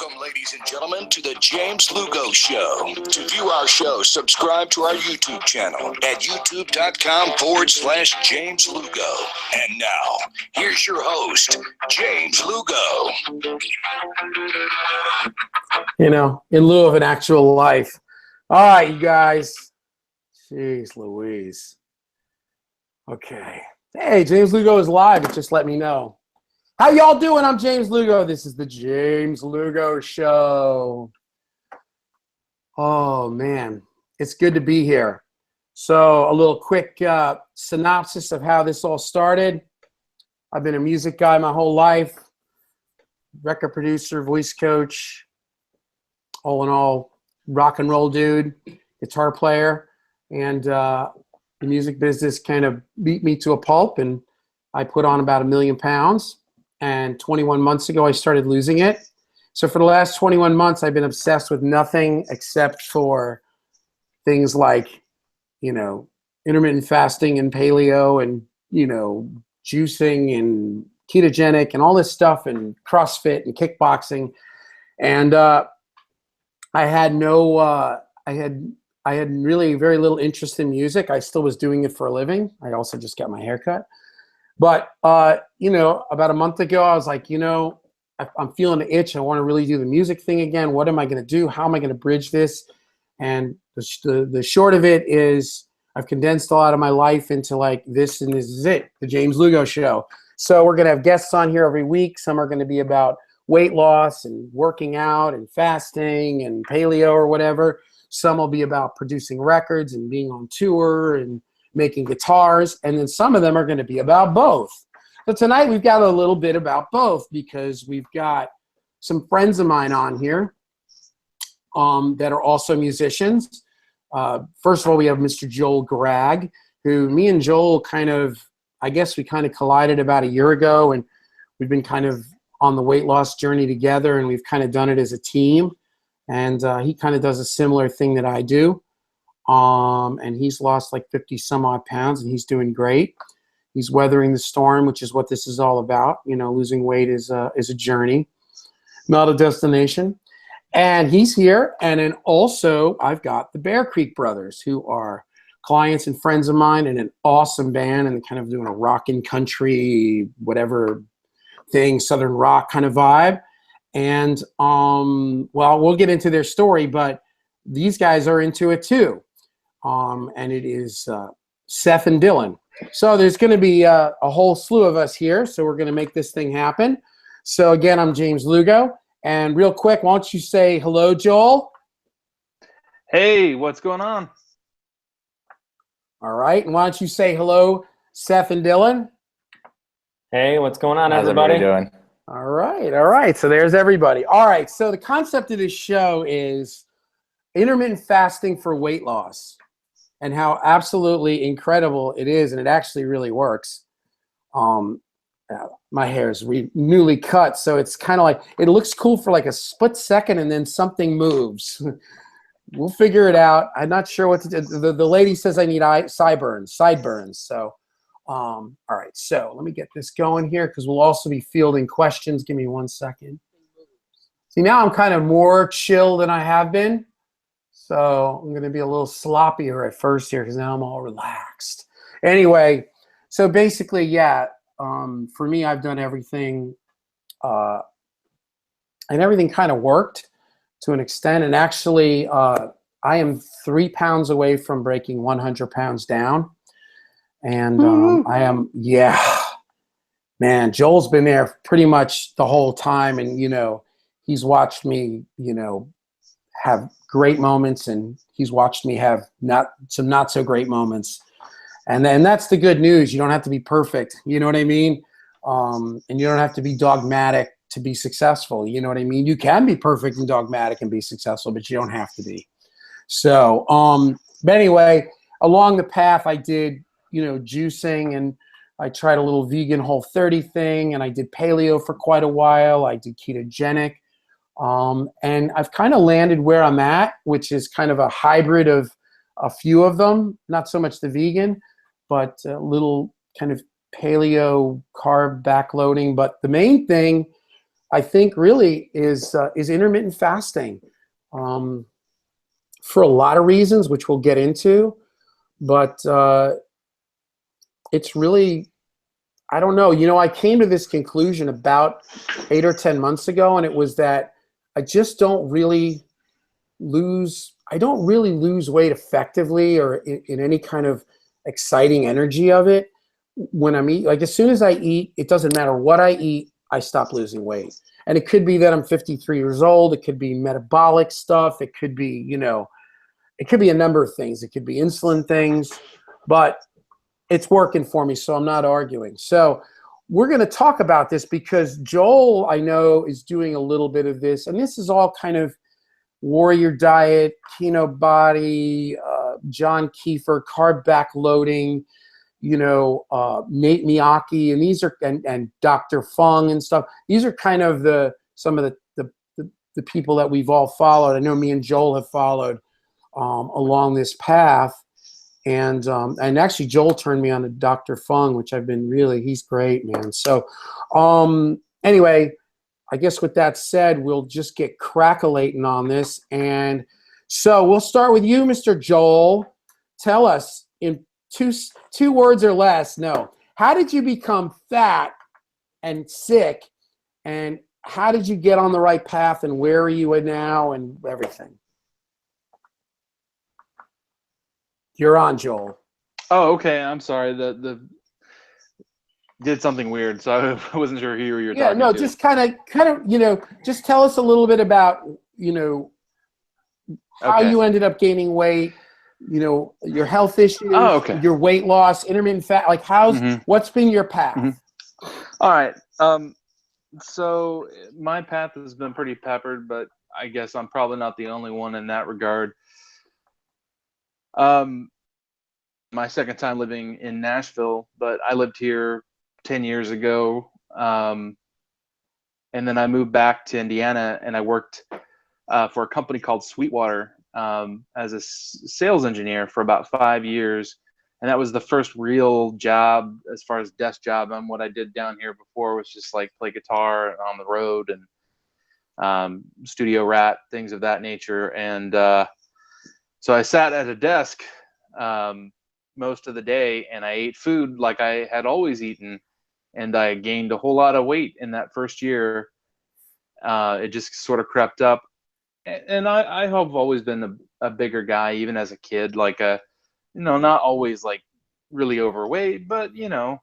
Welcome, ladies and gentlemen, to the James Lugo Show. To view our show, subscribe to our YouTube channel at youtube.com/James Lugo. And now, here's your host, James Lugo. You know, in lieu of an actual life. All right, you guys. Jeez Louise. Okay. Hey, James Lugo is live. Just let me know. How y'all doing? I'm James Lugo. This is the James Lugo Show. Oh, man. It's good to be here. So a little quick synopsis of how this all started. I've been a music guy my whole life. Record producer, voice coach. All in all, rock and roll dude, guitar player. And the music business kind of beat me to a pulp, and I put on about 1 million pounds. And 21 months ago, I started losing it. So for the last 21 months, I've been obsessed with nothing except for things like, you know, intermittent fasting and paleo and, you know, juicing and ketogenic and all this stuff and CrossFit and kickboxing. And I had really very little interest in music. I still was doing it for a living. I also just got my hair cut. But, you know, about a month ago, I was like, you know, I'm feeling the itch. I want to really do the music thing again. What am I going to do? How am I going to bridge this? And the short of it is I've condensed a lot of my life into like this, and this is it, the James Lugo Show. So we're going to have guests on here every week. Some are going to be about weight loss and working out and fasting and paleo or whatever. Some will be about producing records and being on tour and making guitars, and then some of them are going to be about both. So tonight we've got a little bit about both because we've got some friends of mine on here that are also musicians. First of all, we have Mr. Joel Gragg, who me and Joel I guess we collided about a year ago, and we've been kind of on the weight loss journey together, and we've kind of done it as a team. And he kind of does a similar thing that I do. And he's lost like 50 some odd pounds, and he's doing great. He's weathering the storm, which is what this is all about. You know, losing weight is a journey, not a destination. And he's here. And then also I've got the Bear Creek Brothers, who are clients and friends of mine and an awesome band, and kind of doing a rockin' country, whatever thing, Southern rock kind of vibe. And, well, we'll get into their story, but these guys are into it too. And it is Seth and Dylan. So there's going to be a whole slew of us here. So we're going to make this thing happen. So again, I'm James Lugo. And real quick, why don't you say hello, Joel? Hey, what's going on? All right. And why don't you say hello, Seth and Dylan? Hey, what's going on, How's everybody? doing? All right. All right. So there's everybody. All right. So the concept of this show is intermittent fasting for weight loss, and how absolutely incredible it is, and it actually really works. My hair is newly cut, so it's kind of like, it looks cool for like a split second, and then something moves. We'll figure it out. I'm not sure what to do. The lady says I need sideburns. So, all right. So let me get this going here, because we'll also be fielding questions. Give me 1 second. See, now I'm kind of more chill than I have been. So I'm going to be a little sloppier at first here, because now I'm all relaxed. Anyway, so basically, yeah, for me, I've done everything, and everything kind of worked to an extent. And actually, I am 3 pounds away from breaking 100 pounds down. And I am, yeah, man, Joel's been there pretty much the whole time. And, you know, he's watched me, you know, have great moments, and he's watched me have not so great moments. And then that's the good news. You don't have to be perfect. You know what I mean? And you don't have to be dogmatic to be successful. You know what I mean? You can be perfect and dogmatic and be successful, but you don't have to be. So, but anyway, along the path, I did, you know, juicing, and I tried a little vegan Whole30 thing, and I did paleo for quite a while. I did ketogenic. And I've kind of landed where I'm at, which is kind of a hybrid of a few of them, not so much the vegan, but a little kind of paleo carb backloading. But the main thing I think really is intermittent fasting, for a lot of reasons, which we'll get into. But it's really, I don't know. I came to this conclusion about 8 or 10 months ago, and it was that I just don't really lose weight effectively or in any kind of exciting energy of it when I'm eating. Like as soon as I eat, it doesn't matter what I eat, I stop losing weight. And it could be that I'm 53 years old. It could be metabolic stuff. It could be, it could be a number of things. It could be insulin things, but it's working for me, so I'm not arguing. So we're going to talk about this because Joel, I know, is doing a little bit of this, and this is all kind of warrior diet, keto body, John Kiefer, carb backloading, Nate Miyake, and these are and Dr. Fung and stuff. These are kind of some of the people that we've all followed. I know me and Joel have followed along this path. And actually, Joel turned me on to Dr. Fung, which he's great, man. So anyway, I guess with that said, we'll just get crackalating on this. And so we'll start with you, Mr. Joel. Tell us in two words or less, no. How did you become fat and sick? And how did you get on the right path? And where are you at now and everything? You're on, Joel. Oh, okay. I'm sorry. The did something weird, so I wasn't sure who you were talking to. Yeah, no, just kind of, just tell us a little bit about, how you ended up gaining weight, your health issues, your weight loss, intermittent fat, like what's been your path? Mm-hmm. All right. So my path has been pretty peppered, but I guess I'm probably not the only one in that regard. My second time living in Nashville, but I lived here 10 years ago. And then I moved back to Indiana and I worked for a company called Sweetwater as a sales engineer for about 5 years. And that was the first real job as far as desk job. And what I did down here before was just like play guitar on the road and studio rat, things of that nature. And so I sat at a desk most of the day and I ate food like I had always eaten. And I gained a whole lot of weight in that first year. It just sort of crept up. And I have always been a bigger guy, even as a kid, like not always like really overweight, but, a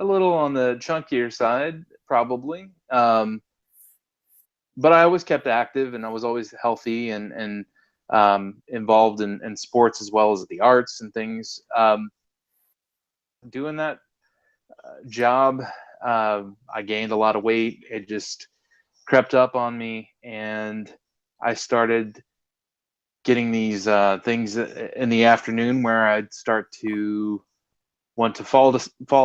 little on the chunkier side, probably. But I always kept active and I was always healthy and involved in sports as well as the arts and things. Doing that job, I gained a lot of weight. It just crept up on me, and I started getting these things in the afternoon where I'd start to want to fall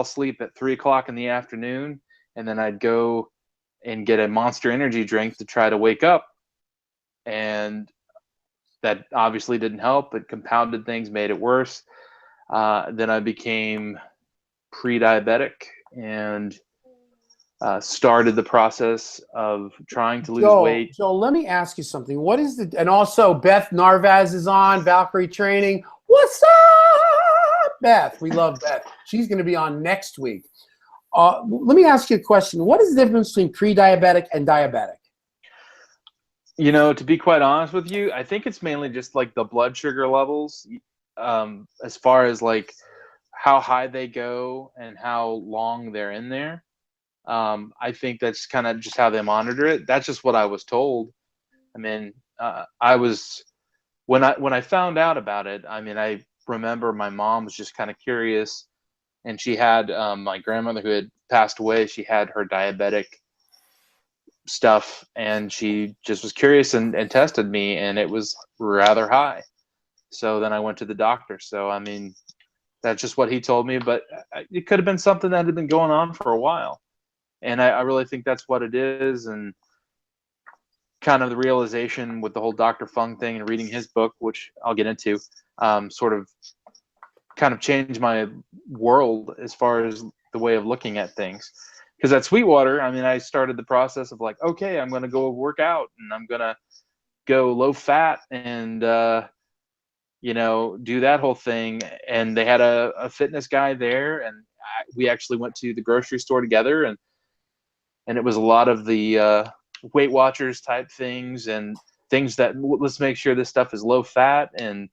asleep at 3 o'clock in the afternoon, and then I'd go and get a Monster Energy drink to try to wake up, and that obviously didn't help. It compounded things, made it worse. Then I became pre-diabetic and started the process of trying to lose weight. Joel, let me ask you something. What is and also Beth Narvaz is on, Valkyrie Training. What's up, Beth? We love Beth. She's going to be on next week. Let me ask you a question. What is the difference between pre-diabetic and diabetic? To be quite honest with you, I think it's mainly just like the blood sugar levels, as far as like how high they go and how long they're in there. I think that's kind of just how they monitor it. That's just what I was told. I mean, when I found out about it, I mean, I remember my mom was just kind of curious, and she had my grandmother who had passed away. She had her diabetic stuff, and she just was curious and tested me, and it was rather high. So then I went to the doctor. So I mean, that's just what he told me, but it could have been something that had been going on for a while. And I really think that's what it is. And kind of the realization with the whole Dr. Fung thing and reading his book, which I'll get into, sort of kind of changed my world as far as the way of looking at things. because at Sweetwater, I mean, I started the process of like, okay, I'm going to go work out and I'm going to go low fat and, do that whole thing. And they had a fitness guy there, and we actually went to the grocery store together, and it was a lot of the Weight Watchers type things and things that let's make sure this stuff is low fat and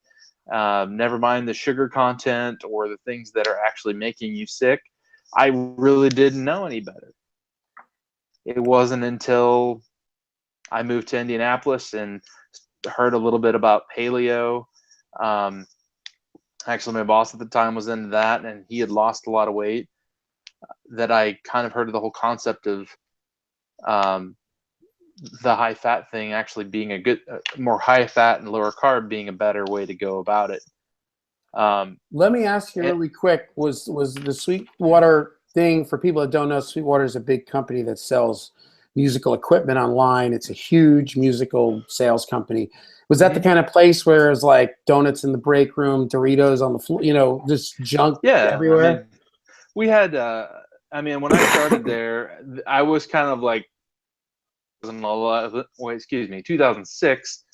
never mind the sugar content or the things that are actually making you sick. I really didn't know any better. It wasn't until I moved to Indianapolis and heard a little bit about paleo. Actually, my boss at the time was into that, and he had lost a lot of weight, that I kind of heard of the whole concept of the high fat thing actually being a good, more high fat and lower carb being a better way to go about it. Let me ask you really quick, was the Sweetwater thing, for people that don't know, Sweetwater is a big company that sells musical equipment online. It's a huge musical sales company. Was that the kind of place where it's like donuts in the break room, Doritos on the floor, just junk everywhere? I mean, we had, when I started there, I was kind of like, 2006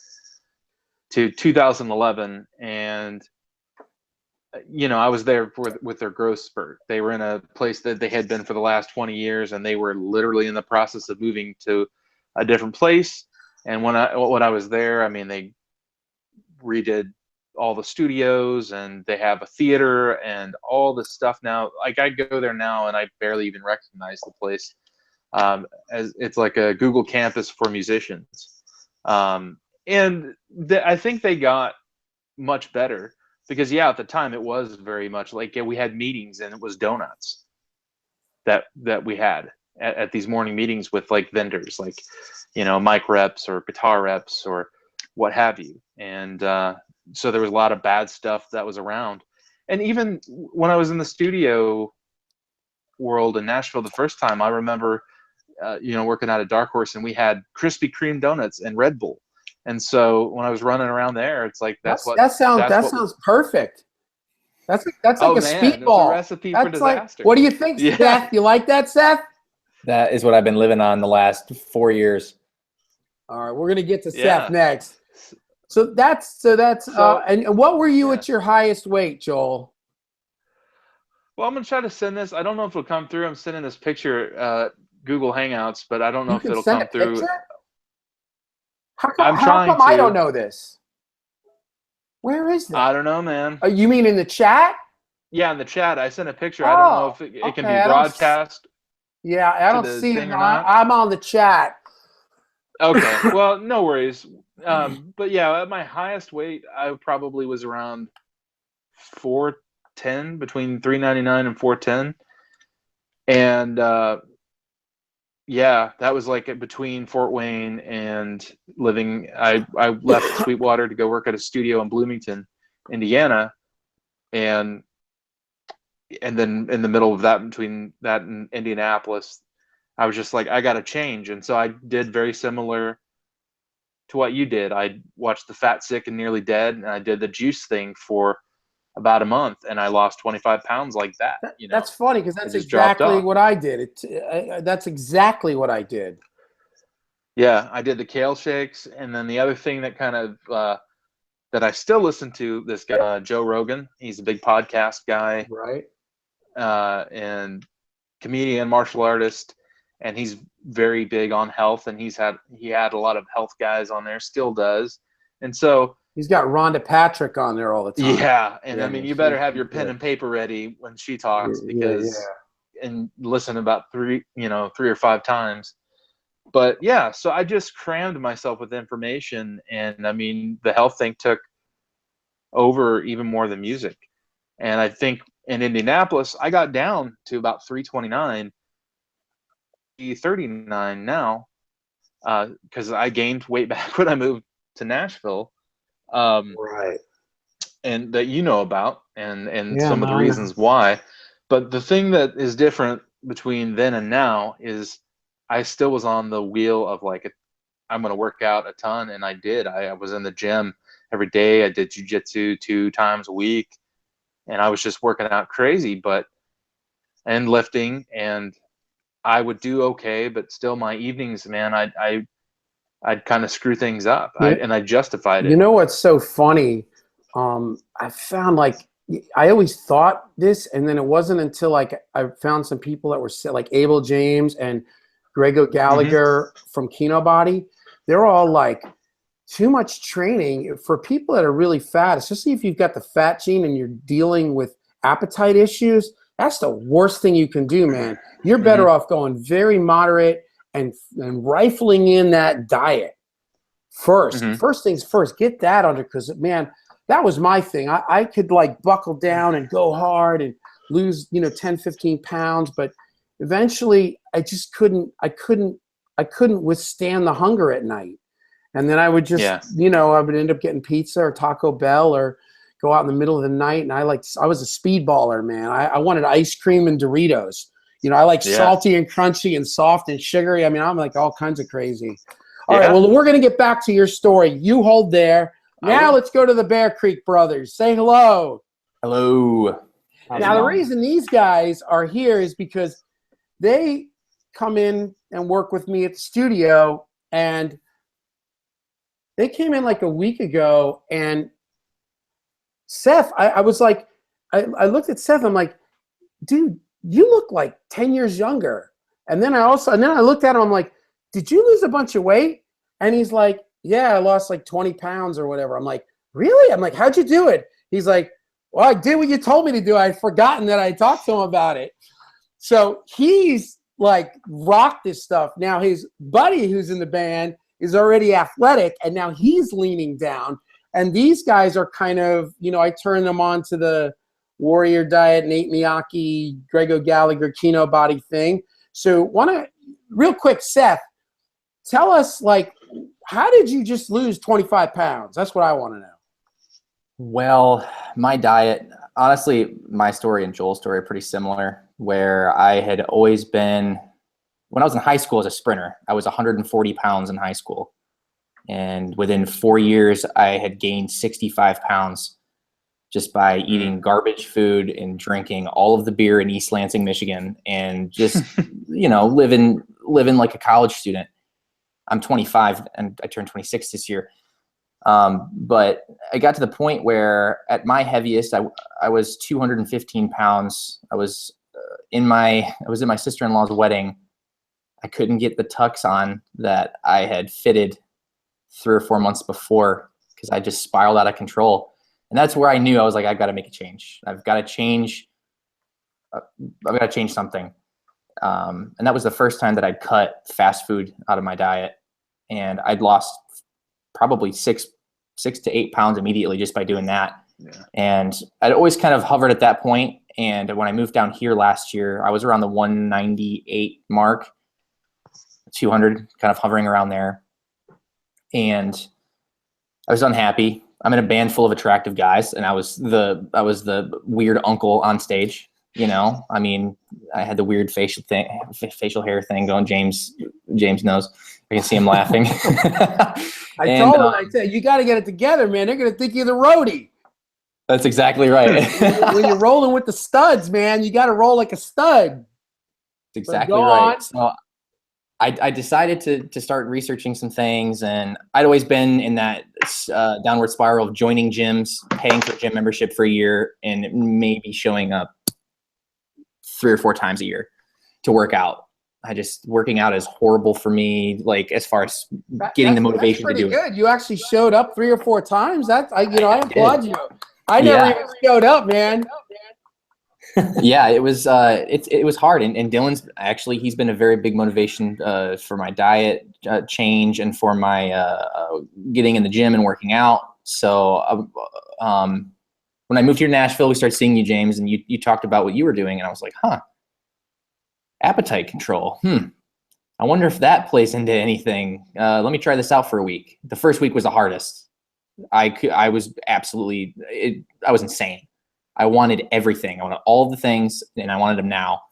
to 2011. And, I was there with their growth spurt. They were in a place that they had been for the last 20 years, and they were literally in the process of moving to a different place. And when I was there, I mean, they redid all the studios, and they have a theater and all this stuff now. Like, I go there now and I barely even recognize the place, as it's like a Google campus for musicians. And I think they got much better because, at the time it was very much like, we had meetings and it was donuts that we had at these morning meetings with like vendors, like, mic reps or guitar reps or what have you. And so there was a lot of bad stuff that was around. And even when I was in the studio world in Nashville the first time, I remember, working out at Dark Horse, and we had Krispy Kreme donuts and Red Bull. And so when I was running around there, it's like that sounds perfect. That's like a speedball. It's a recipe for disaster. Like, what do you think, Seth? You like that, Seth? That is what I've been living on the last 4 years. All right, we're gonna get to Seth next. So and what were you at your highest weight, Joel? Well, I'm gonna try to send this. I don't know if it'll come through. I'm sending this picture, Google Hangouts, but I don't know if it'll come through. Picture? How come I don't know this? Where is this? I don't know, man. You mean in the chat? Yeah, in the chat. I sent a picture. I don't know if it can be broadcast. I don't see it. I'm on the chat. Okay. Well, no worries. But at my highest weight, I probably was around 410, between 399 and 410. And that was like between Fort Wayne and living. I left Sweetwater to go work at a studio in Bloomington, Indiana, and then in the middle of that, between that and Indianapolis, I was just like, I got to change. And so I did very similar to what you did. I watched The Fat, Sick, and Nearly Dead, and I did the juice thing for about a month, and I lost 25 pounds like that. That's funny, because that's exactly what I did. That's exactly what I did. Yeah, I did the kale shakes, and then the other thing that kind of that I still listen to, this guy Joe Rogan. He's a big podcast guy, right? And comedian, martial artist, and he's very big on health. And he had a lot of health guys on there, still does, and so. He's got Rhonda Patrick on there all the time. Yeah, and I mean, you better have your pen and paper ready when she talks, because and listen about 3 or 5 times. But so I just crammed myself with information, and I mean, the health thing took over even more than music. And I think in Indianapolis, I got down to about 329, 339 now, because I gained weight back when I moved to Nashville. Right. And that about, and some of the reasons why. But the thing that is different between then and now is I still was on the wheel of like, I'm going to work out a ton. And I did. I was in the gym every day. I did jujitsu 2 times a week, and I was just working out crazy, and lifting. And I would do okay, but still my evenings, man, I'd kind of screw things up, and I justified You it. know what's so funny? I found like I always thought this, and then it wasn't until like I found some people that were like Abel James and Grego Gallagher from Kino Body. They're all like, too much training for people that are really fat, especially if you've got the fat gene and you're dealing with appetite issues. That's the worst thing you can do, man. You're better off going very moderate and rifling in that diet first. First things first, get that under, because man, that was my thing. I could like buckle down and go hard and lose, 10, 15 pounds, but eventually I just couldn't withstand the hunger at night. And then I would just, I would end up getting pizza or Taco Bell or go out in the middle of the night. And I was a speedballer, man. I wanted ice cream and Doritos. I like salty and crunchy and soft and sugary. I mean, I'm like all kinds of crazy. All right, well, we're going to get back to your story. You hold there. Now let's go to the Bear Creek brothers. Say hello. Hello. Now, the reason these guys are here is because they come in and work with me at the studio, and they came in like a week ago, and Seth, I was like, I looked at Seth, I'm like, dude, you look like 10 years younger. And then I looked at him, I'm like, did you lose a bunch of weight? And he's like, yeah, I lost like 20 pounds or whatever. I'm like, really? I'm like, how'd you do it? He's like, well, I did what you told me to do. I'd forgotten that I talked to him about it. So he's like rocked this stuff. Now his buddy who's in the band is already athletic, and now he's leaning down. And these guys are kind of, I turn them on to the Warrior Diet, Nate Miyake, Grego Gallagher, Kino Body thing. So real quick, Seth, tell us, like, how did you just lose 25 pounds? That's what I want to know. Well, my diet, honestly, my story and Joel's story are pretty similar, where I had always been, when I was in high school as a sprinter, I was 140 pounds in high school. And within 4 years, I had gained 65 pounds just by eating garbage food and drinking all of the beer in East Lansing, Michigan, and just, living like a college student. I'm 25 and I turned 26 this year. But I got to the point where at my heaviest, I was 215 pounds. I was in my sister-in-law's wedding. I couldn't get the tux on that I had fitted 3 or 4 months before because I just spiraled out of control. And that's where I knew I was like, I've got to make a change. I've got to change something. And that was the first time that I'd cut fast food out of my diet. And I'd lost probably 6 to 8 pounds immediately just by doing that. Yeah. And I'd always kind of hovered at that point. And when I moved down here last year, I was around the 198 mark, 200, kind of hovering around there. And I was unhappy. I'm in a band full of attractive guys, and I was the weird uncle on stage. I mean, I had the weird facial hair thing going. James knows. I can see him laughing. I told him, I said, you got to get it together, man. They're going to think you're the roadie. That's exactly right. When you're rolling with the studs, man, you got to roll like a stud. That's exactly right. So I decided to start researching some things, and I'd always been in that downward spiral of joining gyms, paying for a gym membership for a year, and maybe showing up 3 or 4 times a year to work out. Working out is horrible for me, like as far as getting the motivation to do it. Good. You actually showed up 3 or 4 times. I applaud you. I never even showed up, man. Yeah, it was hard, and Dylan's actually, he's been a very big motivation for my diet change and for my getting in the gym and working out. So when I moved here to Nashville, we started seeing you, James, and you talked about what you were doing, and I was like, appetite control. I wonder if that plays into anything. Let me try this out for a week. The first week was the hardest. I was insane. I wanted everything. I wanted all the things, and I wanted them now.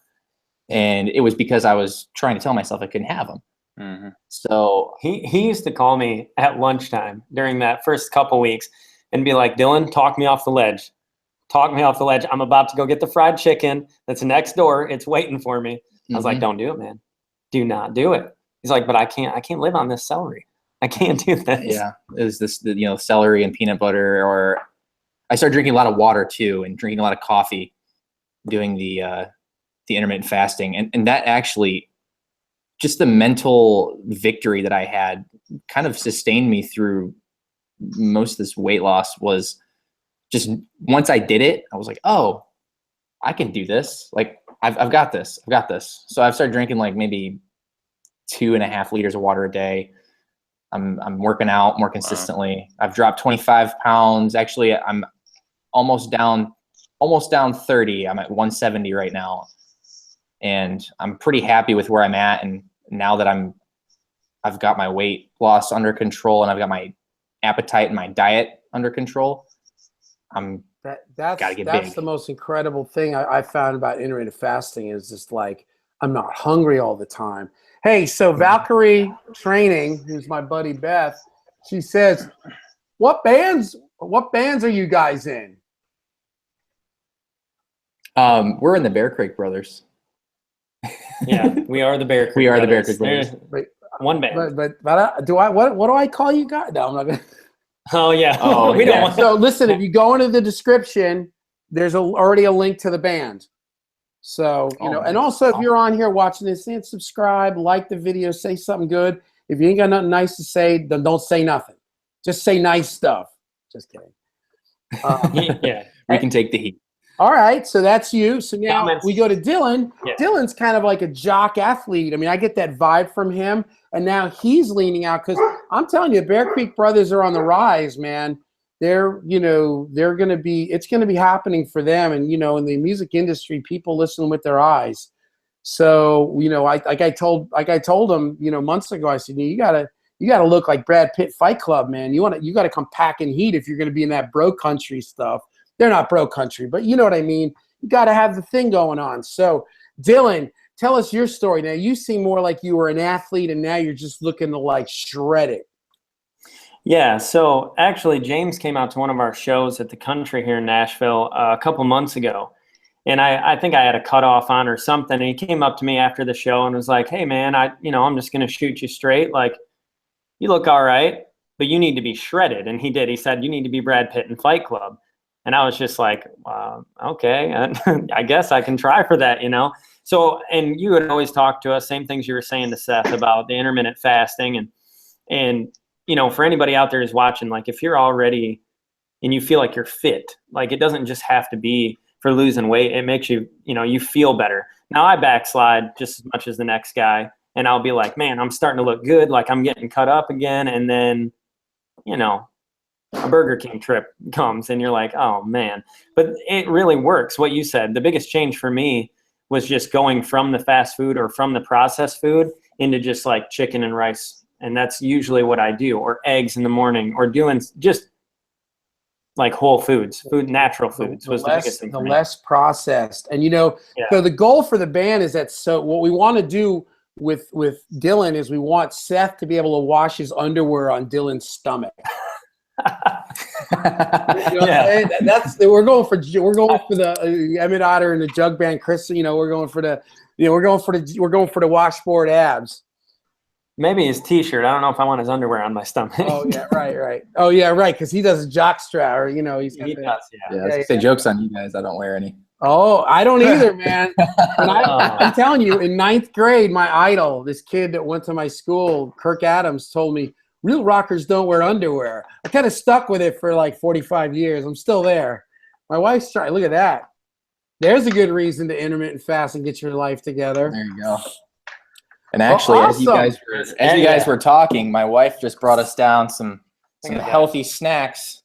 And it was because I was trying to tell myself I couldn't have them. Mm-hmm. So he used to call me at lunchtime during that first couple weeks and be like, Dylan, talk me off the ledge. Talk me off the ledge. I'm about to go get the fried chicken that's next door. It's waiting for me. I was like, don't do it, man. Do not do it. He's like, but I can't live on this celery. I can't do this. Yeah. It was this, celery and peanut butter, or I started drinking a lot of water too, and drinking a lot of coffee, doing the intermittent fasting. And that actually, just the mental victory that I had kind of sustained me through most of this weight loss. Was just, once I did it, I was like, oh, I can do this. Like, I've got this. I've got this. So I've started drinking like maybe 2.5 liters of water a day. I'm working out more consistently. I've dropped 25 pounds. Actually, I'm almost down 30. I'm at 170 right now. And I'm pretty happy with where I'm at. And now that I've got my weight loss under control, and I've got my appetite and my diet under control, That's big. the most incredible thing I found about intermittent fasting, is just like, I'm not hungry all the time. Hey, so Valkyrie Training, who's my buddy Beth, she says, what bands are you guys in? We're in the Bear Creek Brothers. Yeah, we are the Bear Creek. We are the Bear Brothers. Creek Brothers. One band. But what do I call you guys? No, I'm not gonna. Oh yeah. Oh, we yeah. don't want. So listen, if you go into the description, there's already a link to the band. So, and also if you're on here watching this, and subscribe, like the video, say something good. If you ain't got nothing nice to say, then don't say nothing. Just say nice stuff. Just kidding. Yeah. We can take the heat. All right, so that's you. So now Comments. we go to Dylan. Yeah. Dylan's kind of like a jock athlete. I mean, I get that vibe from him, and now he's leaning out, because I'm telling you, Bear Creek Brothers are on the rise, man. They're going to be, it's going to be happening for them. And, in the music industry, people listen with their eyes. So, I told them, months ago, I said, you gotta look like Brad Pitt Fight Club, man. You gotta come packing heat if you're going to be in that bro country stuff. They're not bro country, but you know what I mean? You got to have the thing going on. So, Dylan, tell us your story. Now, you seem more like you were an athlete, and now you're just looking to like shred it. Yeah, so actually James came out to one of our shows at the Country here in Nashville a couple months ago. And I think I had a cutoff on or something. And he came up to me after the show and was like, hey, man, I'm just going to shoot you straight. Like, you look all right, but you need to be shredded. And he did. He said, you need to be Brad Pitt in Fight Club. And I was just like, okay, I guess I can try for that, So, and you would always talk to us, same things you were saying to Seth about the intermittent fasting. And for anybody out there who's watching, like if you're already and you feel like you're fit, like it doesn't just have to be for losing weight. It makes you, you feel better. Now I backslide just as much as the next guy, and I'll be like, man, I'm starting to look good. Like I'm getting cut up again. And then, a Burger King trip comes and you're like, oh man, but it really works. What you said, the biggest change for me was just going from the fast food or from the processed food into just like chicken and rice. And that's usually what I do, or eggs in the morning, or doing just like whole foods, natural foods was the biggest thing for me. The less processed. And, so the goal for the band is that, so what we want to do with Dylan is we want Seth to be able to wash his underwear on Dylan's stomach. Yeah. We're going for the Emmett Otter and the Jug Band, Chris. We're going for the washboard abs. Maybe his T-shirt. I don't know if I want his underwear on my stomach. Oh yeah, right. Oh yeah, right. Because he does a jock strap, or he's got Yeah, say jokes on you guys. I don't wear any. Oh, I don't either, man. And I'm telling you, in 9th grade, my idol, this kid that went to my school, Kirk Adams, told me, real rockers don't wear underwear. I kind of stuck with it for like 45 years. I'm still there. My wife's trying. Look at that. There's a good reason to intermittent fast and get your life together. There you go. And actually, awesome. as you guys were talking, my wife just brought us down some healthy snacks.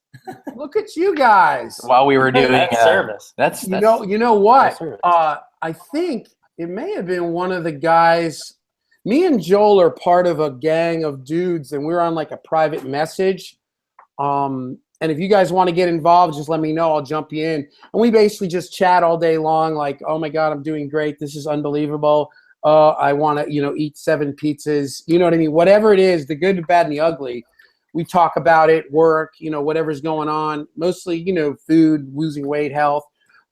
Look at you guys. While we were doing service. That's you know what? I think it may have been one of the guys. Me and Joel are part of a gang of dudes, and we're on like a private message. And if you guys want to get involved, just let me know. I'll jump you in. And we basically just chat all day long, like, oh my God, I'm doing great. This is unbelievable. I want to, eat 7 pizzas. You know what I mean? Whatever it is, the good, the bad, and the ugly. We talk about it, work, whatever's going on. Mostly, food, losing weight, health.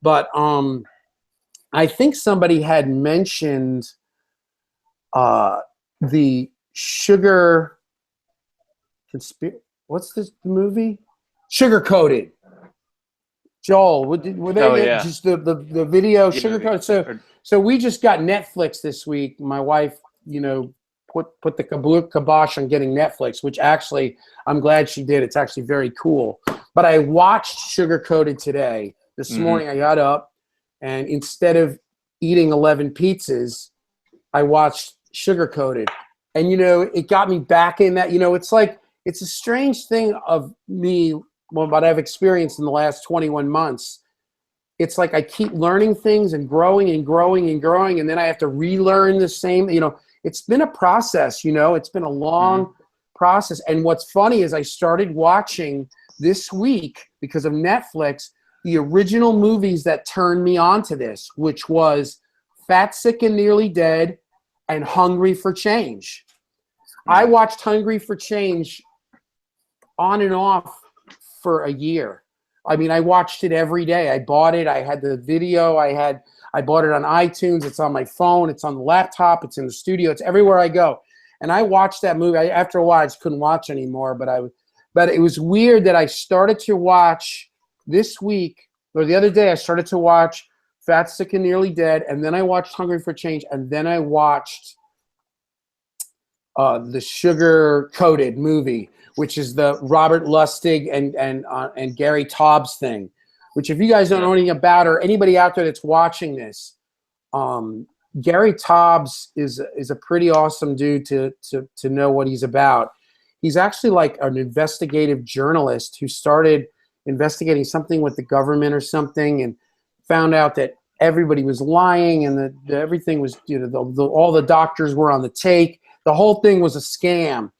But I think somebody had mentioned the sugar what's this movie? Sugar Coated. Joel, were they just the video Sugar Coated? So we just got Netflix this week. My wife, put the kibosh on getting Netflix, which actually I'm glad she did. It's actually very cool. But I watched Sugar Coated today. This morning I got up, and instead of eating 11 pizzas, I watched Sugar Coated. And, it got me back in that, it's a strange thing of me, what I've experienced in the last 21 months. It's like I keep learning things and growing and growing and growing, and then I have to relearn the same, it's been a process, it's been a long process. And what's funny is I started watching this week, because of Netflix, the original movies that turned me on to this, which was Fat, Sick, and Nearly Dead and Hungry for Change. I watched Hungry for Change on and off for a year. I mean, I watched it every day. I bought it. I had the video. I bought it on iTunes. It's on my phone. It's on the laptop. It's in the studio. It's everywhere I go. And I watched that movie. After a while, I just couldn't watch anymore. But it was weird that I started to watch this week, or the other day, I started to watch Fat, Sick, and Nearly Dead, and then I watched Hungry for Change, and then I watched the Sugar Coated movie, which is the Robert Lustig and Gary Taubes thing. Which, if you guys don't know anything about, or anybody out there that's watching this, Gary Taubes is a pretty awesome dude to know what he's about. He's actually like an investigative journalist who started investigating something with the government or something, and found out that everybody was lying, and that everything was, all the doctors were on the take. The whole thing was a scam.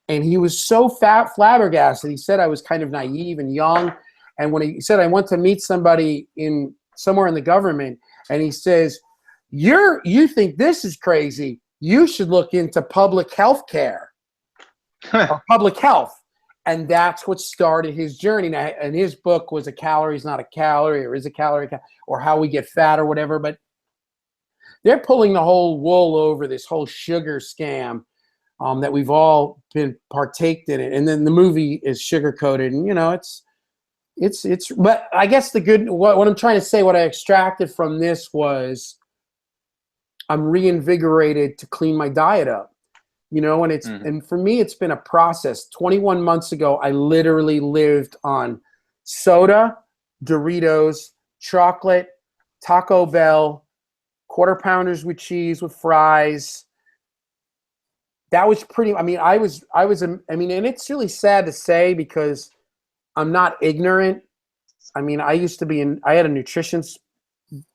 And he was so flabbergasted. He said I was kind of naive and young. And when he said I went to meet somebody somewhere in the government, and he says, you think this is crazy? You should look into public health care. Or public health. And that's what started his journey. Now, and his book was A Calorie Not a Calorie, or Is a Calorie, or How We Get Fat, or whatever. But they're pulling the whole wool over this whole sugar scam that we've all been partaked in it. And then the movie is Sugar Coated, and it's. But I guess what I'm trying to say, what I extracted from this was, I'm reinvigorated to clean my diet up. And it's and for me, it's been a process. 21 months ago, I literally lived on soda, Doritos, chocolate, Taco Bell, Quarter Pounders with cheese with fries. That was pretty. I mean, and it's really sad to say, because I'm not ignorant. I mean, I had a nutrition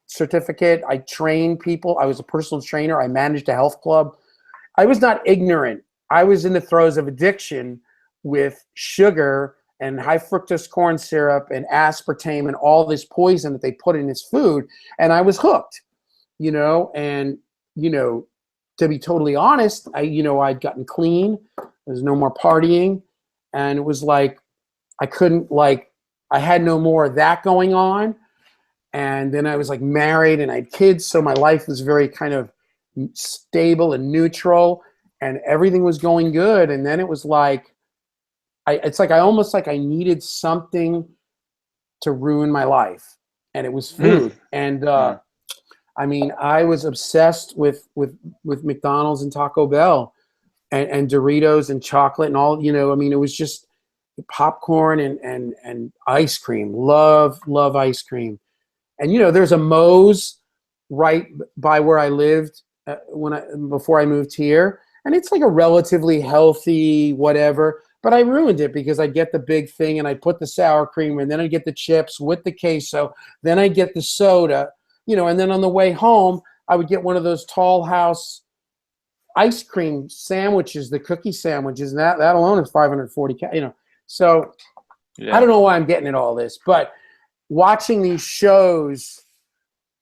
certificate. I trained people. I was a personal trainer. I managed a health club. I was not ignorant. I was in the throes of addiction with sugar and high fructose corn syrup and aspartame and all this poison that they put in this food. And I was hooked, and, to be totally honest, I'd gotten clean. There's no more partying. And it was like, I had no more of that going on. And then I was like married, and I had kids. So my life was very kind of stable and neutral, and everything was going good. And then it was like, I almost needed something to ruin my life, and it was food. And I mean, I was obsessed with McDonald's and Taco Bell and Doritos and chocolate and all. I mean, it was just popcorn and ice cream. Love ice cream. And there's a Moe's right by where I lived before I moved here, and it's like a relatively healthy whatever, but I ruined it because I get the big thing and I put the sour cream, and then I get the chips with the queso, then I get the soda, and then on the way home I would get one of those Tall House ice cream sandwiches, the cookie sandwiches, and that alone is 540 so yeah. I don't know why I'm getting at all this, but watching these shows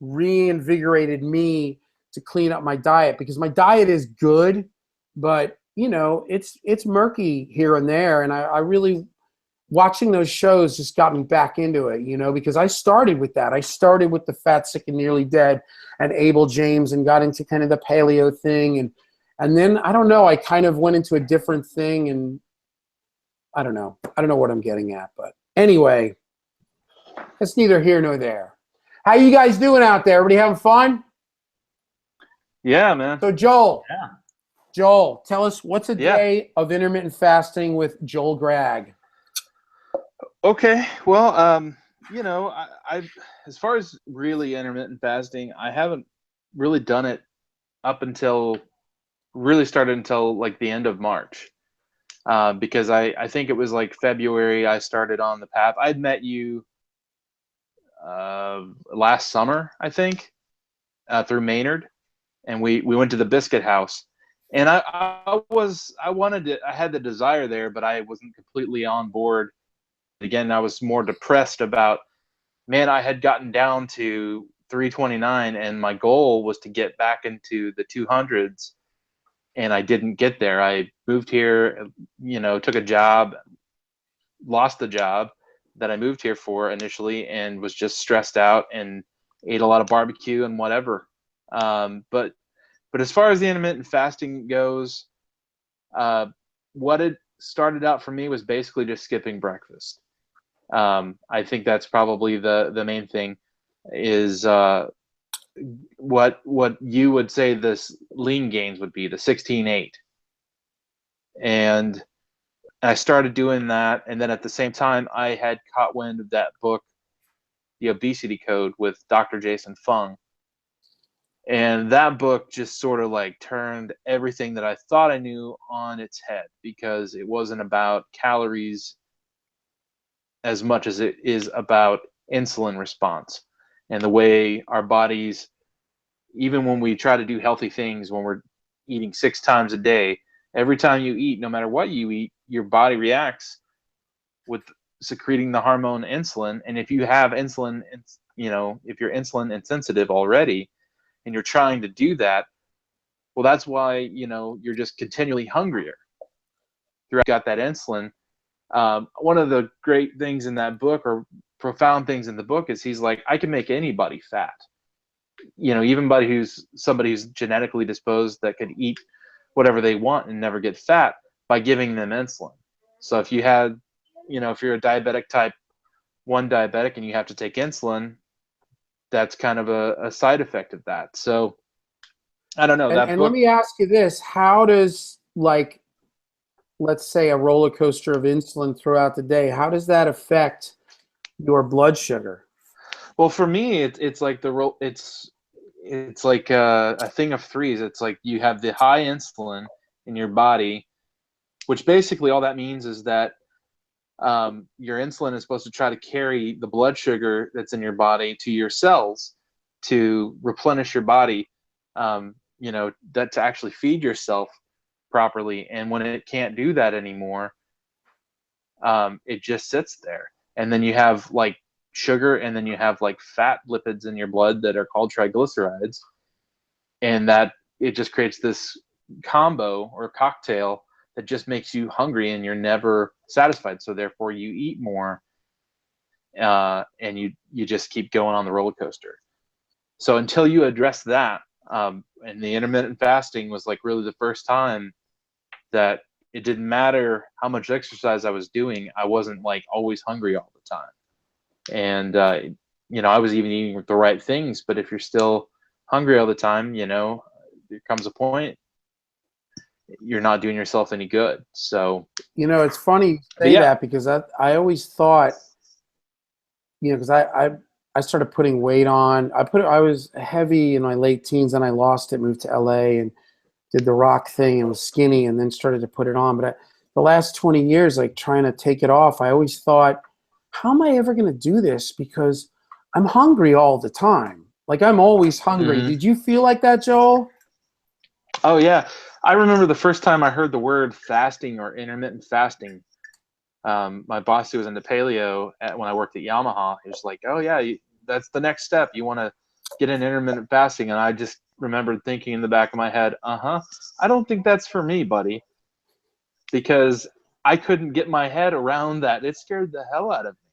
reinvigorated me to clean up my diet, because my diet is good, but it's murky here and there. And I really, watching those shows just got me back into it, because I started with that. I started with the Fat, Sick, and Nearly Dead and Abel James, and got into kind of the paleo thing. And then I don't know, I kind of went into a different thing, and I don't know what I'm getting at, but anyway, it's neither here nor there. How you guys doing out there? Everybody having fun? Yeah, man. So Joel, Yeah. Joel, tell us, what's a Yeah. day of intermittent fasting with Joel Gragg? Okay. Well, you know, I as far as really intermittent fasting, I haven't really done it up until really started until like the end of March. Because I think it was like February I started on the path. I'd met you last summer, I think, through Maynard, and we went to the Biscuit House, and I wanted it. I had the desire there, but I wasn't completely on board. Again, I was more depressed about, man, I had gotten down to 329, and my goal was to get back into the 200s, and I didn't get there. I moved here, you know, took a job, lost the job that I moved here for initially, and was just stressed out and ate a lot of barbecue and whatever. But as far as the intermittent fasting goes, what it started out for me was basically just skipping breakfast. I think that's probably the main thing is what you would say this lean gains would be, the 16-8. And I started doing that, and then at the same time I had caught wind of that book, The Obesity Code, with Dr. Jason Fung. And that book just sort of like turned everything that I thought I knew on its head, because it wasn't about calories as much as it is about insulin response and the way our bodies, even when we try to do healthy things, when we're eating 6 times a day, every time you eat, no matter what you eat, your body reacts with secreting the hormone insulin. And if you have insulin, you know, if you're insulin insensitive already and you're trying to do that, well, that's why, you know, you're just continually hungrier. You got that insulin. One of the great things in that book, or profound things in the book, is he's like, I can make anybody fat. You know, even somebody who's genetically disposed that could eat whatever they want and never get fat, by giving them insulin. So if you had, you know, if you're a diabetic type 1 diabetic and you have to take insulin, that's kind of a side effect of that. So I don't know, that And book. let me ask you this: how does, like, let's say a roller coaster of insulin throughout the day, how does that affect your blood sugar? Well, for me, it's like it's like a thing of threes. It's like you have the high insulin in your body, which basically all that means is that your insulin is supposed to try to carry the blood sugar that's in your body to your cells to replenish your body, you know, that to actually feed yourself properly. And when it can't do that anymore, it just sits there. And then you have like sugar, and then you have like fat lipids in your blood that are called triglycerides. And that it just creates this combo or cocktail that just makes you hungry and you're never satisfied. So therefore you eat more, and you just keep going on the roller coaster. So until you address that, and the intermittent fasting was like really the first time that it didn't matter how much exercise I was doing, I wasn't like always hungry all the time. And you know, I was even eating the right things, but if you're still hungry all the time, you know, there comes a point you're not doing yourself any good. So, You know, it's funny you say that, because I always thought, you know, because I started putting weight on. I was heavy in my late teens, and I lost it, moved to LA and did the rock thing and was skinny, and then started to put it on. But the last 20 years, like trying to take it off, I always thought, how am I ever going to do this? Because I'm hungry all the time. Like, I'm always hungry. Mhm. Did you feel like that, Joel? Oh yeah, I remember the first time I heard the word fasting or intermittent fasting. My boss, who was into paleo when I worked at Yamaha, he was like, "Oh yeah, that's the next step. You want to get in intermittent fasting." And I just remembered thinking in the back of my head, I don't think that's for me, buddy, because I couldn't get my head around that. It scared the hell out of me.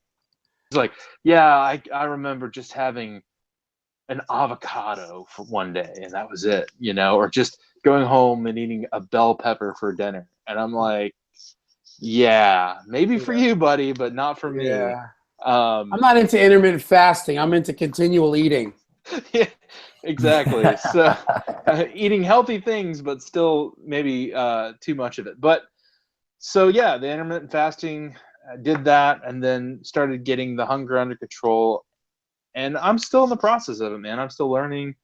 It's like, yeah, I remember just having an avocado for one day and that was it, you know, or just going home and eating a bell pepper for dinner. And I'm like, yeah, maybe for you, buddy, but not for me. Yeah. I'm not into intermittent fasting. I'm into continual eating. Yeah, exactly. So eating healthy things, but still maybe too much of it. But so yeah, the intermittent fasting did that, and then started getting the hunger under control. And I'm still in the process of it, man. I'm still learning.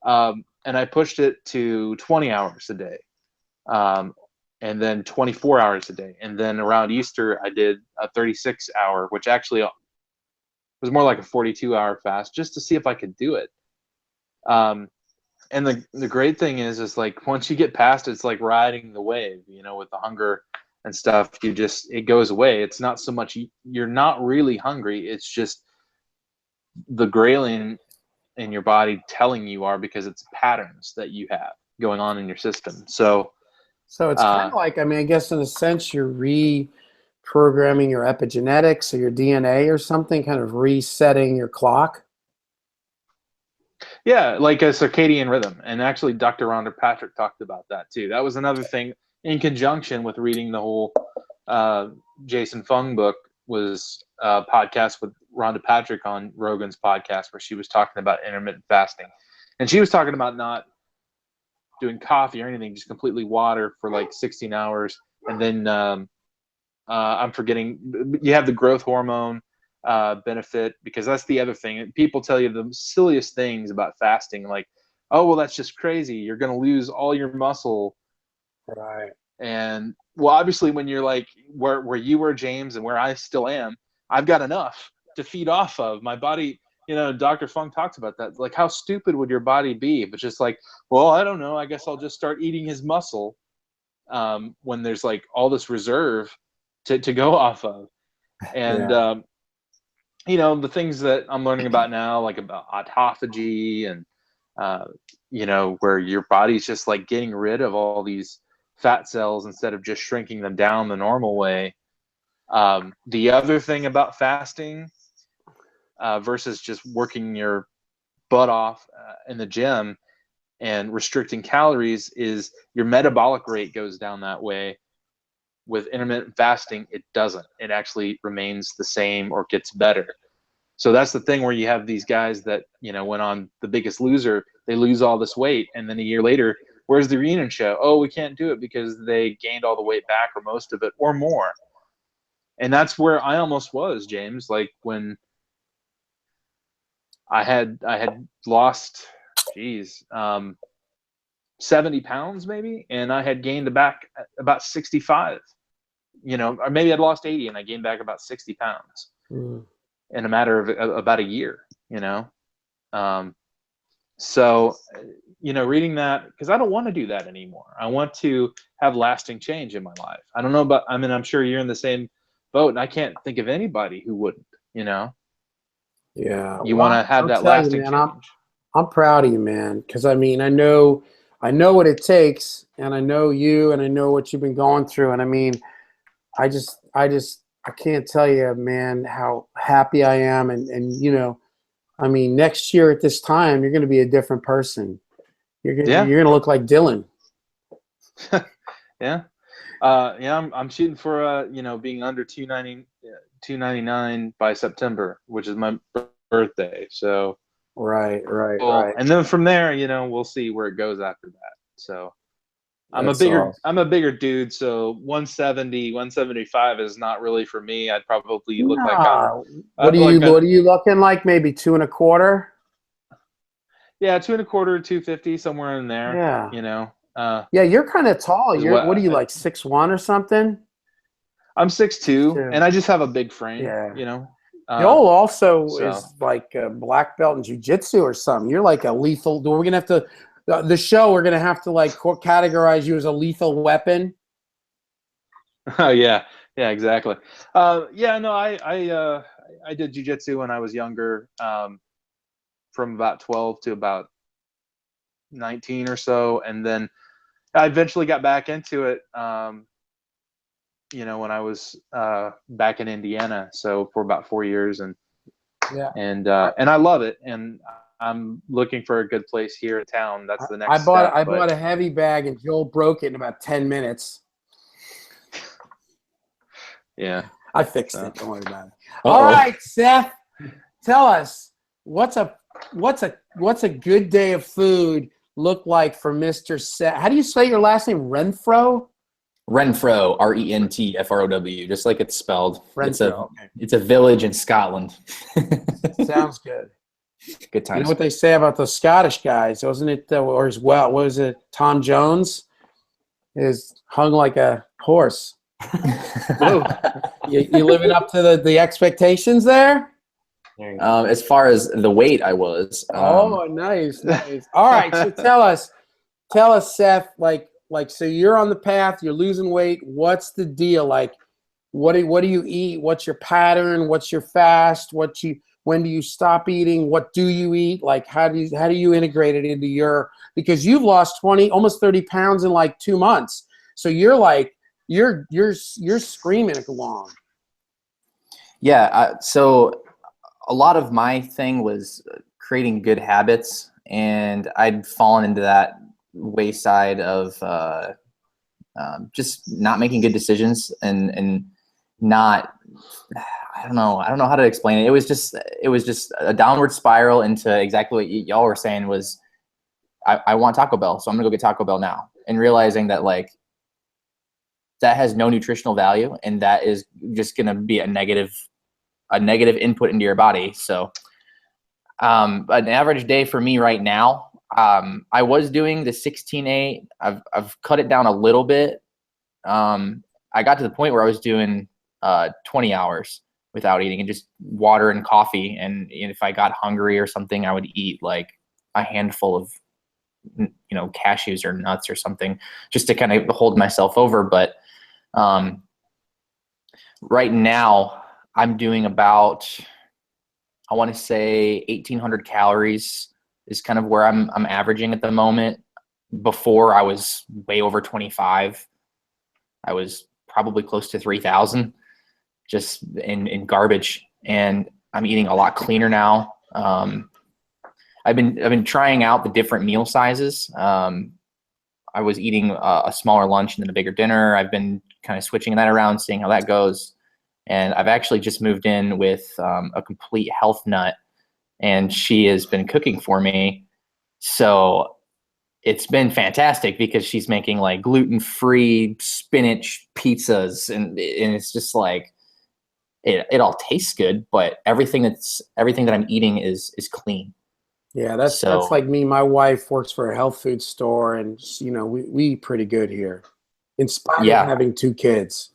And I pushed it to 20 hours a day, and then 24 hours a day. And then around Easter, I did a 36-hour, which actually was more like a 42-hour fast, just to see if I could do it. And the great thing is like once you get past it, it's like riding the wave, with the hunger and stuff. It goes away. It's not so much you're not really hungry. It's just the ghrelin in your body telling you are, because it's patterns that you have going on in your system. So it's kind of like, I guess in a sense you're reprogramming your epigenetics or your DNA or something, kind of resetting your clock. Yeah, like a circadian rhythm. And actually Dr. Rhonda Patrick talked about that too. That was another thing in conjunction with reading the whole Jason Fung book, was a podcast with Rhonda Patrick on Rogan's podcast, where she was talking about intermittent fasting. And she was talking about not doing coffee or anything, just completely water for like 16 hours. And then I'm forgetting, you have the growth hormone benefit, because that's the other thing. People tell you the silliest things about fasting, like, oh, well, that's just crazy. You're going to lose all your muscle. Right. And well, obviously when you're like where you were, James, and where I still am, I've got enough to feed off of. My body, Dr. Fung talks about that. Like, how stupid would your body be if it's just like, well, I don't know, I guess I'll just start eating his muscle, when there's like all this reserve to go off of. And the things that I'm learning about now, like about autophagy and where your body's just like getting rid of all these fat cells instead of just shrinking them down the normal way. The other thing about fasting versus just working your butt off in the gym and restricting calories is your metabolic rate goes down that way. With intermittent fasting, it doesn't. It actually remains the same or gets better. So that's the thing where you have these guys that, went on The Biggest Loser, they lose all this weight, and then a year later, where's the reunion show? Oh, we can't do it because they gained all the weight back, or most of it, or more. And that's where I almost was, James. Like when I had lost, 70 pounds maybe, and I had gained back about 65. Or maybe I'd lost 80 and I gained back about 60 pounds in a matter of about a year. So, reading that, because I don't want to do that anymore. I want to have lasting change in my life. I don't know about, I'm sure you're in the same boat, and I can't think of anybody who wouldn't, Yeah. You want to have that lasting change. I'm proud of you, man. Because I know what it takes, and I know you, and I know what you've been going through. And I can't tell you, man, how happy I am. And next year at this time, you're going to be a different person. You're going to look like Dylan. Yeah. I'm shooting for being under 299 by September, which is my birthday. So right. And then from there, we'll see where it goes after that. So I'm a bigger dude, so 170, 175 is not really for me. I'd probably look like what are you looking like? Maybe 2 1/4? Yeah, 2 1/4, 250, somewhere in there. Yeah. Yeah, you're kind of tall. What are you, like 6'1" or something? I'm 6'2", and I just have a big frame. Yeah. Joel also is like a black belt in jiu-jitsu or something. You're like a lethal. We're gonna have to the show. We're gonna have to like categorize you as a lethal weapon. Oh yeah, exactly. I did jiu-jitsu when I was younger, from about 12 to about 19 or so, and then I eventually got back into it. When I was back in Indiana, so for about 4 years, and I love it, and I'm looking for a good place here in town. That's the next I step. bought a heavy bag, and Joel broke it in about 10 minutes. Yeah. I fixed it. Don't worry about it. Uh-oh. All right, Seth, tell us what's a good day of food look like for Mr. Seth? How do you say your last name? Renfro? Renfro, Rentfrow, just like it's spelled. Renfro. It's a village in Scotland. Sounds good. Good times. You know what they say about those Scottish guys, wasn't it? Or as well, what was it? Tom Jones is hung like a horse. You living up to the expectations there? As far as the weight, I was. Nice. All right, so tell us, Seth. So you're on the path. You're losing weight. What's the deal? Like, what do you eat? What's your pattern? What's your fast? When do you stop eating? What do you eat? Like, how do you integrate it into your? Because you've lost 20, almost 30 pounds in like 2 months. So you're like. You're screaming along. Yeah. So a lot of my thing was creating good habits, and I'd fallen into that wayside of just not making good decisions and not. I don't know how to explain it. It was just a downward spiral into exactly what y'all were saying was I want Taco Bell, so I'm gonna go get Taco Bell now, and realizing that like. That has no nutritional value, and that is just going to be a negative input into your body. So an average day for me right now, I was doing the 16-8. I've cut it down a little bit. I got to the point where I was doing 20 hours without eating and just water and coffee. And if I got hungry or something, I would eat like a handful of cashews or nuts or something just to kind of hold myself over. But right now I'm doing about, I want to say 1,800 calories is kind of where I'm averaging at the moment. Before I was way over 25. I was probably close to 3,000 just in garbage, and I'm eating a lot cleaner now. I've been trying out the different meal sizes. I was eating a smaller lunch and then a bigger dinner. I've been kind of switching that around, seeing how that goes. And I've actually just moved in with a complete health nut, and she has been cooking for me. So it's been fantastic because she's making like gluten-free spinach pizzas, and it's just like it all tastes good, but everything that I'm eating is clean. Yeah, that's like me. My wife works for a health food store, and we eat pretty good here, in spite of having 2 kids.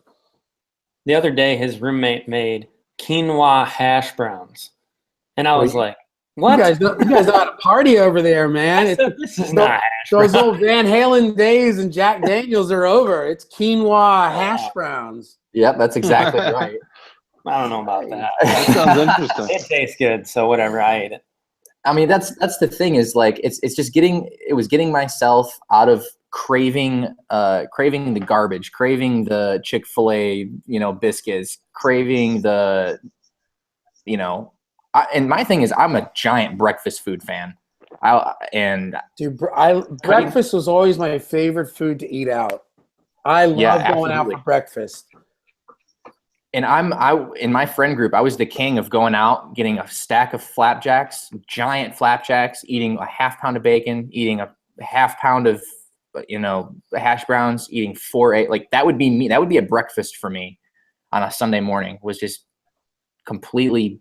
The other day, his roommate made quinoa hash browns, and I was like, "What? You guys know how to party over there, man." This is not hash those browns. old Van Halen days and Jack Daniels are over. It's quinoa hash browns. Yep, that's exactly right. I don't know about that. That sounds interesting. It tastes good, so whatever. I ate it. I mean, that's the thing is like it's just getting myself out of craving the garbage, craving the Chick-fil-A, biscuits, craving the, and my thing is I'm a giant breakfast food fan. Breakfast was always my favorite food to eat out. I love going out for breakfast. And in my friend group, I was the king of going out, getting a stack of flapjacks, giant flapjacks, eating a half pound of bacon, eating a half pound of, hash browns, eating 4 eggs. Like that would be me. That would be a breakfast for me on a Sunday morning. Was just completely,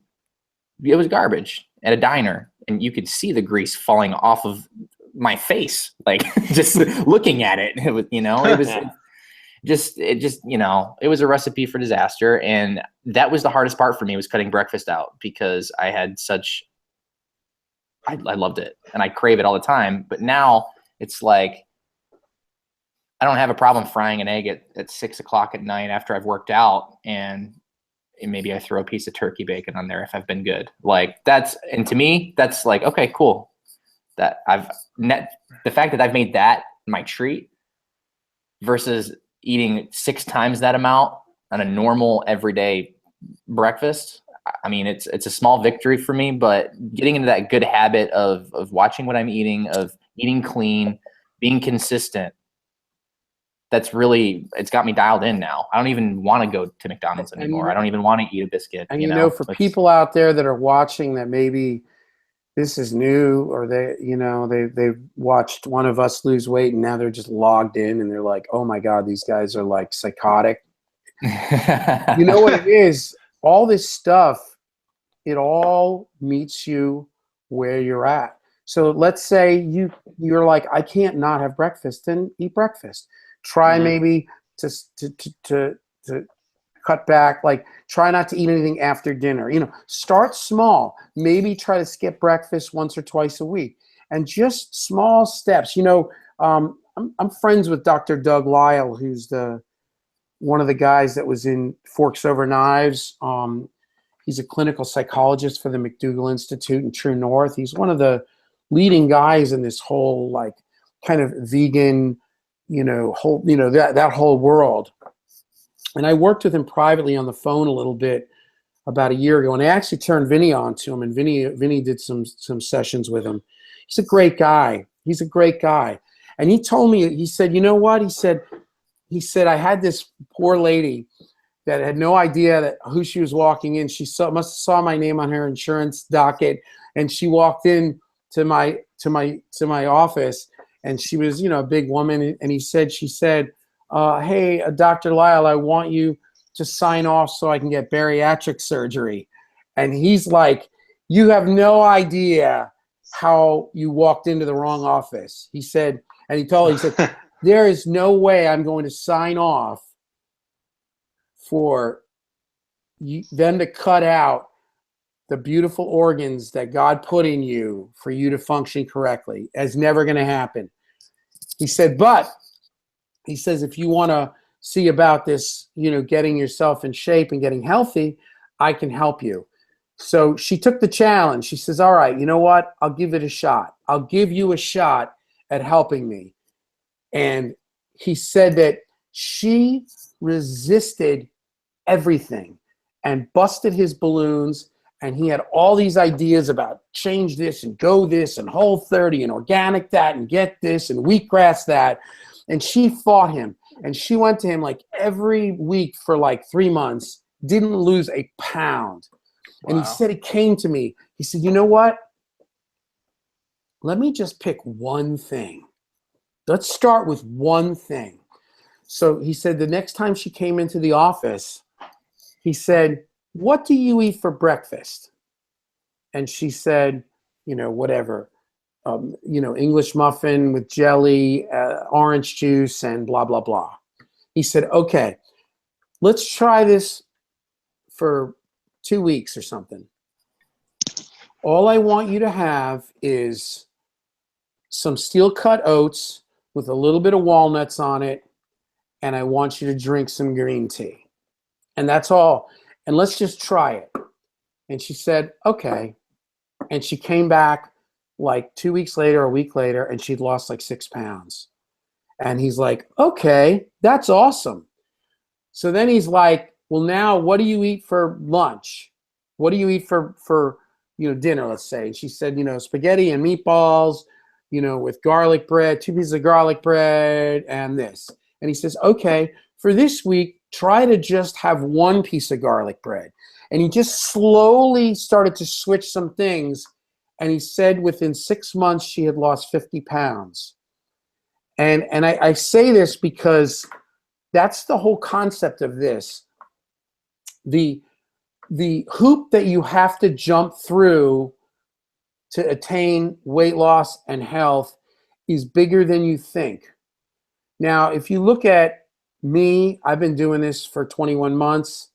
it was garbage at a diner, and you could see the grease falling off of my face, like just looking at it. It was, it was. It was a recipe for disaster. And that was the hardest part for me, was cutting breakfast out, because I had I loved it and I crave it all the time. But now it's like, I don't have a problem frying an egg at 6 o'clock at night after I've worked out. And maybe I throw a piece of turkey bacon on there if I've been good. Like and to me, that's like, okay, cool. That the fact that I've made that my treat versus eating 6 times that amount on a normal everyday breakfast, I mean, it's a small victory for me, but getting into that good habit of watching what I'm eating, of eating clean, being consistent, it's got me dialed in now. I don't even want to go to McDonald's anymore. I don't even want to eat a biscuit. And for people out there that are watching that maybe this is new, or they've watched one of us lose weight and now they're just logged in and they're like, oh my God, these guys are like psychotic. You know what it is? All this stuff, it all meets you where you're at. So let's say you're like, I can't not have breakfast, then eat breakfast. Try maybe to cut back, like try not to eat anything after dinner. Start small. Maybe try to skip breakfast once or twice a week, and just small steps. I'm friends with Dr. Doug Lyle, who's one of the guys that was in Forks Over Knives. He's a clinical psychologist for the McDougall Institute in True North. He's one of the leading guys in this whole like kind of vegan, that whole world. And I worked with him privately on the phone a little bit about a year ago, and I actually turned Vinny on to him, and Vinny did some sessions with him. He's a great guy. And he told me, he said, you know what? He said, I had this poor lady that had no idea who she was walking in. She must have saw my name on her insurance docket, and she walked in to my office, and she was, a big woman. And she said, hey, Dr. Lyle, I want you to sign off so I can get bariatric surgery. And he's like, you have no idea how you walked into the wrong office. He said, there is no way I'm going to sign off for them to cut out the beautiful organs that God put in you for you to function correctly. It's never going to happen. He said, but he says, if you want to see about this, getting yourself in shape and getting healthy, I can help you. So she took the challenge. She says, all right, you know what? I'll give it a shot. I'll give you a shot at helping me. And he said that she resisted everything and busted his balloons. And he had all these ideas about change this and go this and Whole30 and organic that and get this and wheatgrass that. And she fought him. And she went to him like every week for like 3 months, didn't lose a pound. Wow. And he said, it came to me. He said, you know what? Let me just pick one thing. Let's start with one thing. So he said the next time she came into the office, he said, what do you eat for breakfast? And she said, whatever, English muffin with jelly, orange juice, and blah, blah, blah. He said, okay, let's try this for 2 weeks or something. All I want you to have is some steel cut oats with a little bit of walnuts on it, and I want you to drink some green tea. And that's all. And let's just try it. And she said, okay. And she came back like 2 weeks later, a week later, and she'd lost like 6 pounds. And he's like, okay, that's awesome. So then he's like, well, now what do you eat for lunch? What do you eat for dinner, let's say? And she said, spaghetti and meatballs, with garlic bread, 2 pieces of garlic bread, and this. And he says, okay, for this week, try to just have 1 piece of garlic bread. And he just slowly started to switch some things. And he said within 6 months, she had lost 50 pounds. And I say this because that's the whole concept of this. The hoop that you have to jump through to attain weight loss and health is bigger than you think. Now, if you look at me, I've been doing this for 21 months.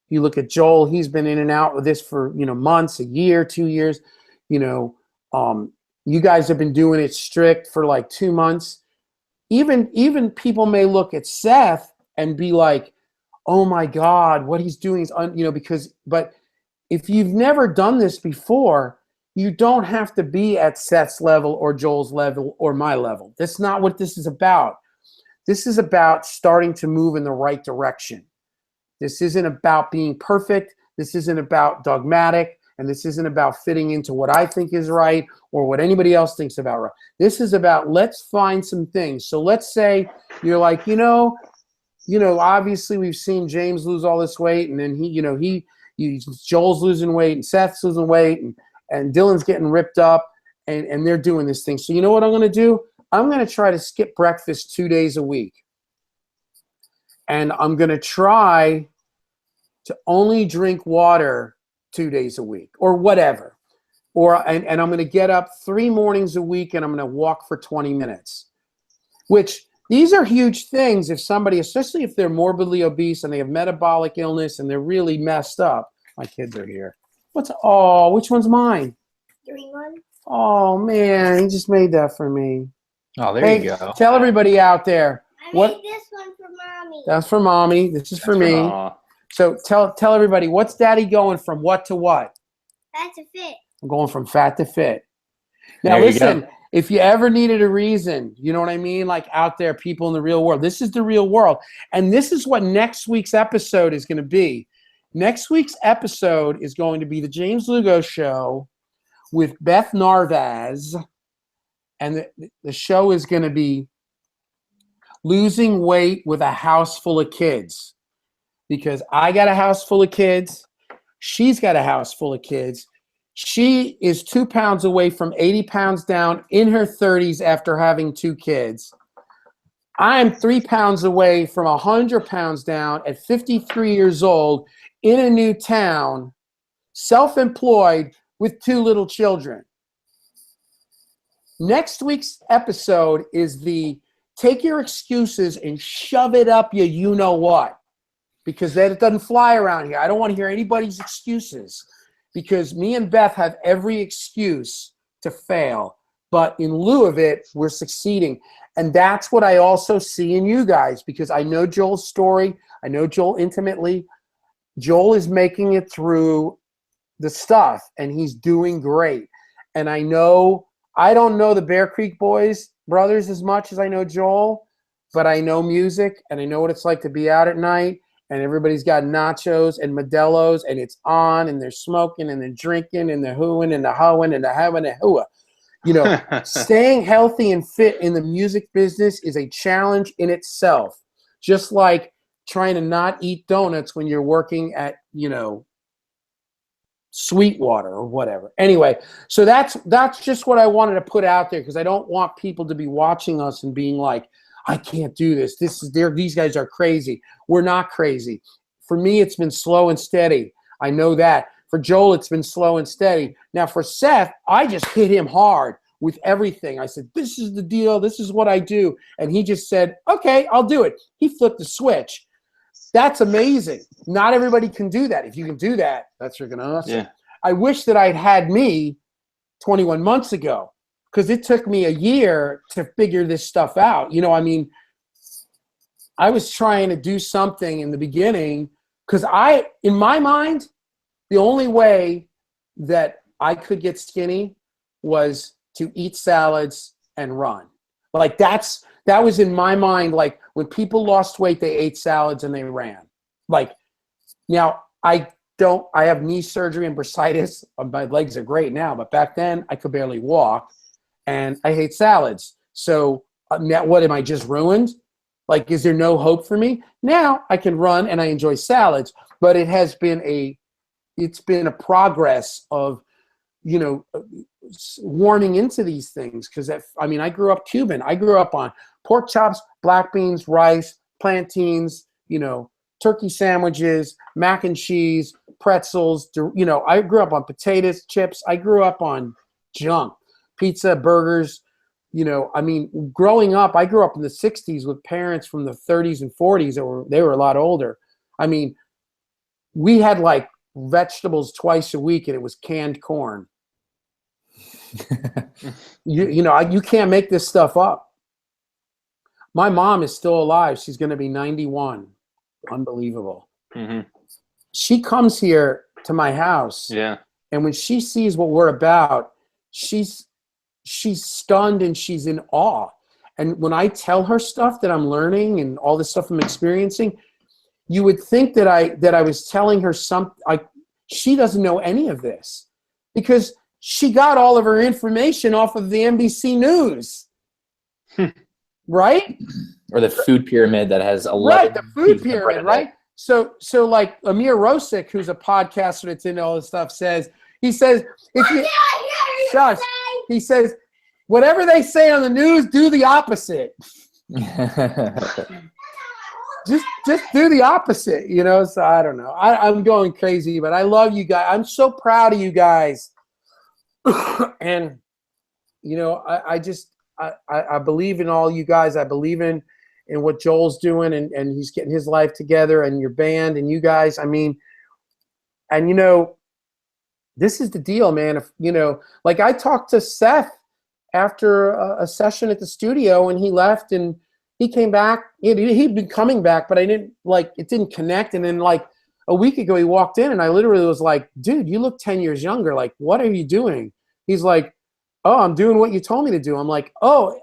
You look at Joel, he's been in and out with this for, months, a year, 2 years. You guys have been doing it strict for like 2 months. Even people may look at Seth and be like, oh my God, what he's doing is, but if you've never done this before, you don't have to be at Seth's level or Joel's level or my level. That's not what this is about. This is about starting to move in the right direction. This isn't about being perfect. This isn't about dogmatic, and this isn't about fitting into what I think is right or what anybody else thinks about right. This is about, let's find some things. So let's say you're like, obviously we've seen James lose all this weight, and then Joel's losing weight, and Seth's losing weight, and Dylan's getting ripped up, and they're doing this thing. So you know what I'm going to do? I'm going to try to skip breakfast 2 days a week. And I'm going to try to only drink water 2 days a week or whatever. And I'm going to get up 3 mornings a week, and I'm going to walk for 20 minutes, which these are huge things if somebody, especially if they're morbidly obese and they have metabolic illness and they're really messed up. My kids are here. Which one's mine? Green one. Oh, man, he just made that for me. Oh, there you go. Tell everybody out there. I made this one for Mommy. That's for Mommy. This is for me. So tell everybody, what's Daddy going from what to what? Fat to fit. I'm going from fat to fit. Now, There you listen, go. if you ever needed a reason, you know what I mean? Like out there, people in the real world. This is the real world. And this is what next week's episode is going to be. Next week's episode is going to be the James Lugo Show with Beth Narvaz. And the show is going to be losing weight with a house full of kids. Because I got a house full of kids. She's got a house full of kids. She is 2 pounds away from 80 pounds down in her 30s after having 2 kids. I am 3 pounds away from 100 pounds down at 53 years old in a new town, self-employed with 2 little children. Next week's episode is the take your excuses and shove it up you know what, because that doesn't fly around here. I don't want to hear anybody's excuses, because me and Beth have every excuse to fail, but in lieu of it, we're succeeding. And that's what I also see in you guys, because I know Joel's story. I know Joel intimately. Joel is making it through the stuff, and he's doing great. And I don't know the Bear Creek brothers as much as I know Joel, but I know music, and I know what it's like to be out at night, and everybody's got nachos and Modelo's, and it's on, and they're smoking, and they're drinking, and they're hooing, and they're hoeing, and they're having a hooah. Staying healthy and fit in the music business is a challenge in itself, just like trying to not eat donuts when you're working at, Sweetwater or whatever. Anyway, so that's just what I wanted to put out there, because I don't want people to be watching us and being like, I can't do this. These guys are crazy. We're not crazy. For me, it's been slow and steady. I know that. For Joel, it's been slow and steady. Now for Seth, I just hit him hard with everything. I said, this is the deal. This is what I do. And he just said, okay, I'll do it. He flipped the switch. That's amazing. Not everybody can do that. If you can do that, that's freaking awesome. Yeah. I wish that I'd had me 21 months ago, because it took me a year to figure this stuff out. I was trying to do something in the beginning, because in my mind, the only way that I could get skinny was to eat salads and run. Like that was in my mind. Like when people lost weight, they ate salads and they ran. Like now I have knee surgery and bursitis. My legs are great now, but back then I could barely walk and I hate salads. So what am I just ruined? Like, is there no hope for me? Now I can run and I enjoy salads, but it's been a progress of, warming into these things. Because I grew up Cuban. I grew up on pork chops, black beans, rice, plantains, turkey sandwiches, mac and cheese, pretzels. I grew up on potatoes, chips. I grew up on junk, pizza, burgers. Growing up, I grew up in the 60s with parents from the 30s and 40s. They were a lot older. We had like vegetables twice a week, and it was canned corn. You can't make this stuff up. My mom is still alive. She's going to be 91. Unbelievable. Mm-hmm. She comes here to my house. Yeah. And when she sees what we're about, she's stunned and she's in awe. And when I tell her stuff that I'm learning and all this stuff I'm experiencing, you would think that I was telling her something. she doesn't know any of this because she got all of her information off of the NBC News. Right? Or the food pyramid that has 11 Right, the food pieces of bread pyramid, in it. right? So like Amir Rosick, who's a podcaster that's into all this stuff, says, if you shush, he says, whatever they say on the news, do the opposite. Just do the opposite, you know? So I don't know. I'm going crazy, but I love you guys. I'm so proud of you guys. And, you know, I believe in all you guys. I believe in what Joel's doing, and he's getting his life together, and your band and you guys. I mean, and, you know, this is the deal, man. If, you know, like I talked to Seth after a session at the studio, and he left, and he came back. He'd been coming back, but it didn't connect. And then like a week ago, he walked in, and I literally was like, dude, you look 10 years younger. Like, what are you doing? He's like, oh, I'm doing what you told me to do. I'm like, oh,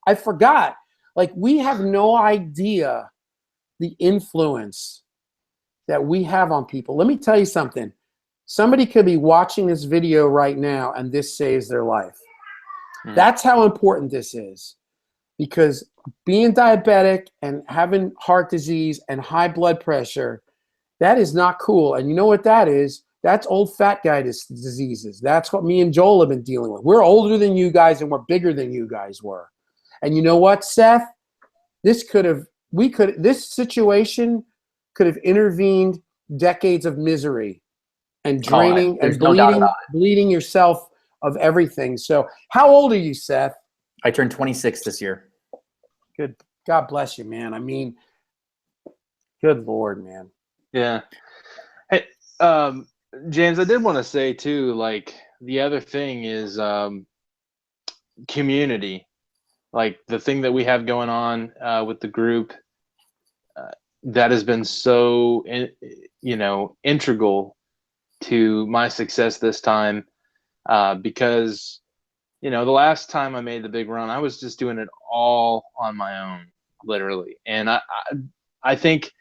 I forgot. Like, we have no idea the influence that we have on people. Let me tell you something. Somebody could be watching this video right now, and this saves their life. That's how important this is, because being diabetic and having heart disease and high blood pressure, that is not cool. And you know what that is? That's old fat guy diseases. That's what me and Joel have been dealing with. We're older than you guys, and we're bigger than you guys were. And you know what, Seth? This situation could have intervened decades of misery and draining and bleeding yourself of everything. So how old are you, Seth? I turned 26 this year. Good. God bless you, man. I mean, good Lord, man. Yeah. Hey, James, I did want to say too, like the other thing is community. Like the thing that we have going on with the group that has been so, integral to my success this time because, the last time I made the big run, I was just doing it all on my own, literally. And I think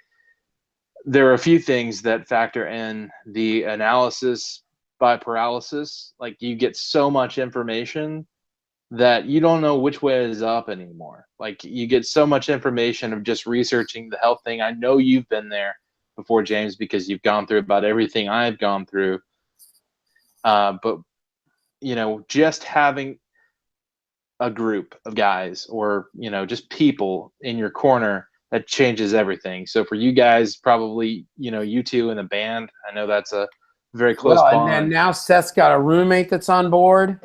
there are a few things that factor in the analysis by paralysis. Like you get so much information that you don't know which way is up anymore. Like you get so much information of just researching the health thing. I know you've been there before, James, because you've gone through about everything I've gone through. But just having a group of guys or, just people in your corner, that changes everything. So for you guys, probably, you two in the band, I know that's a very close bond. And then now Seth's got a roommate that's on board.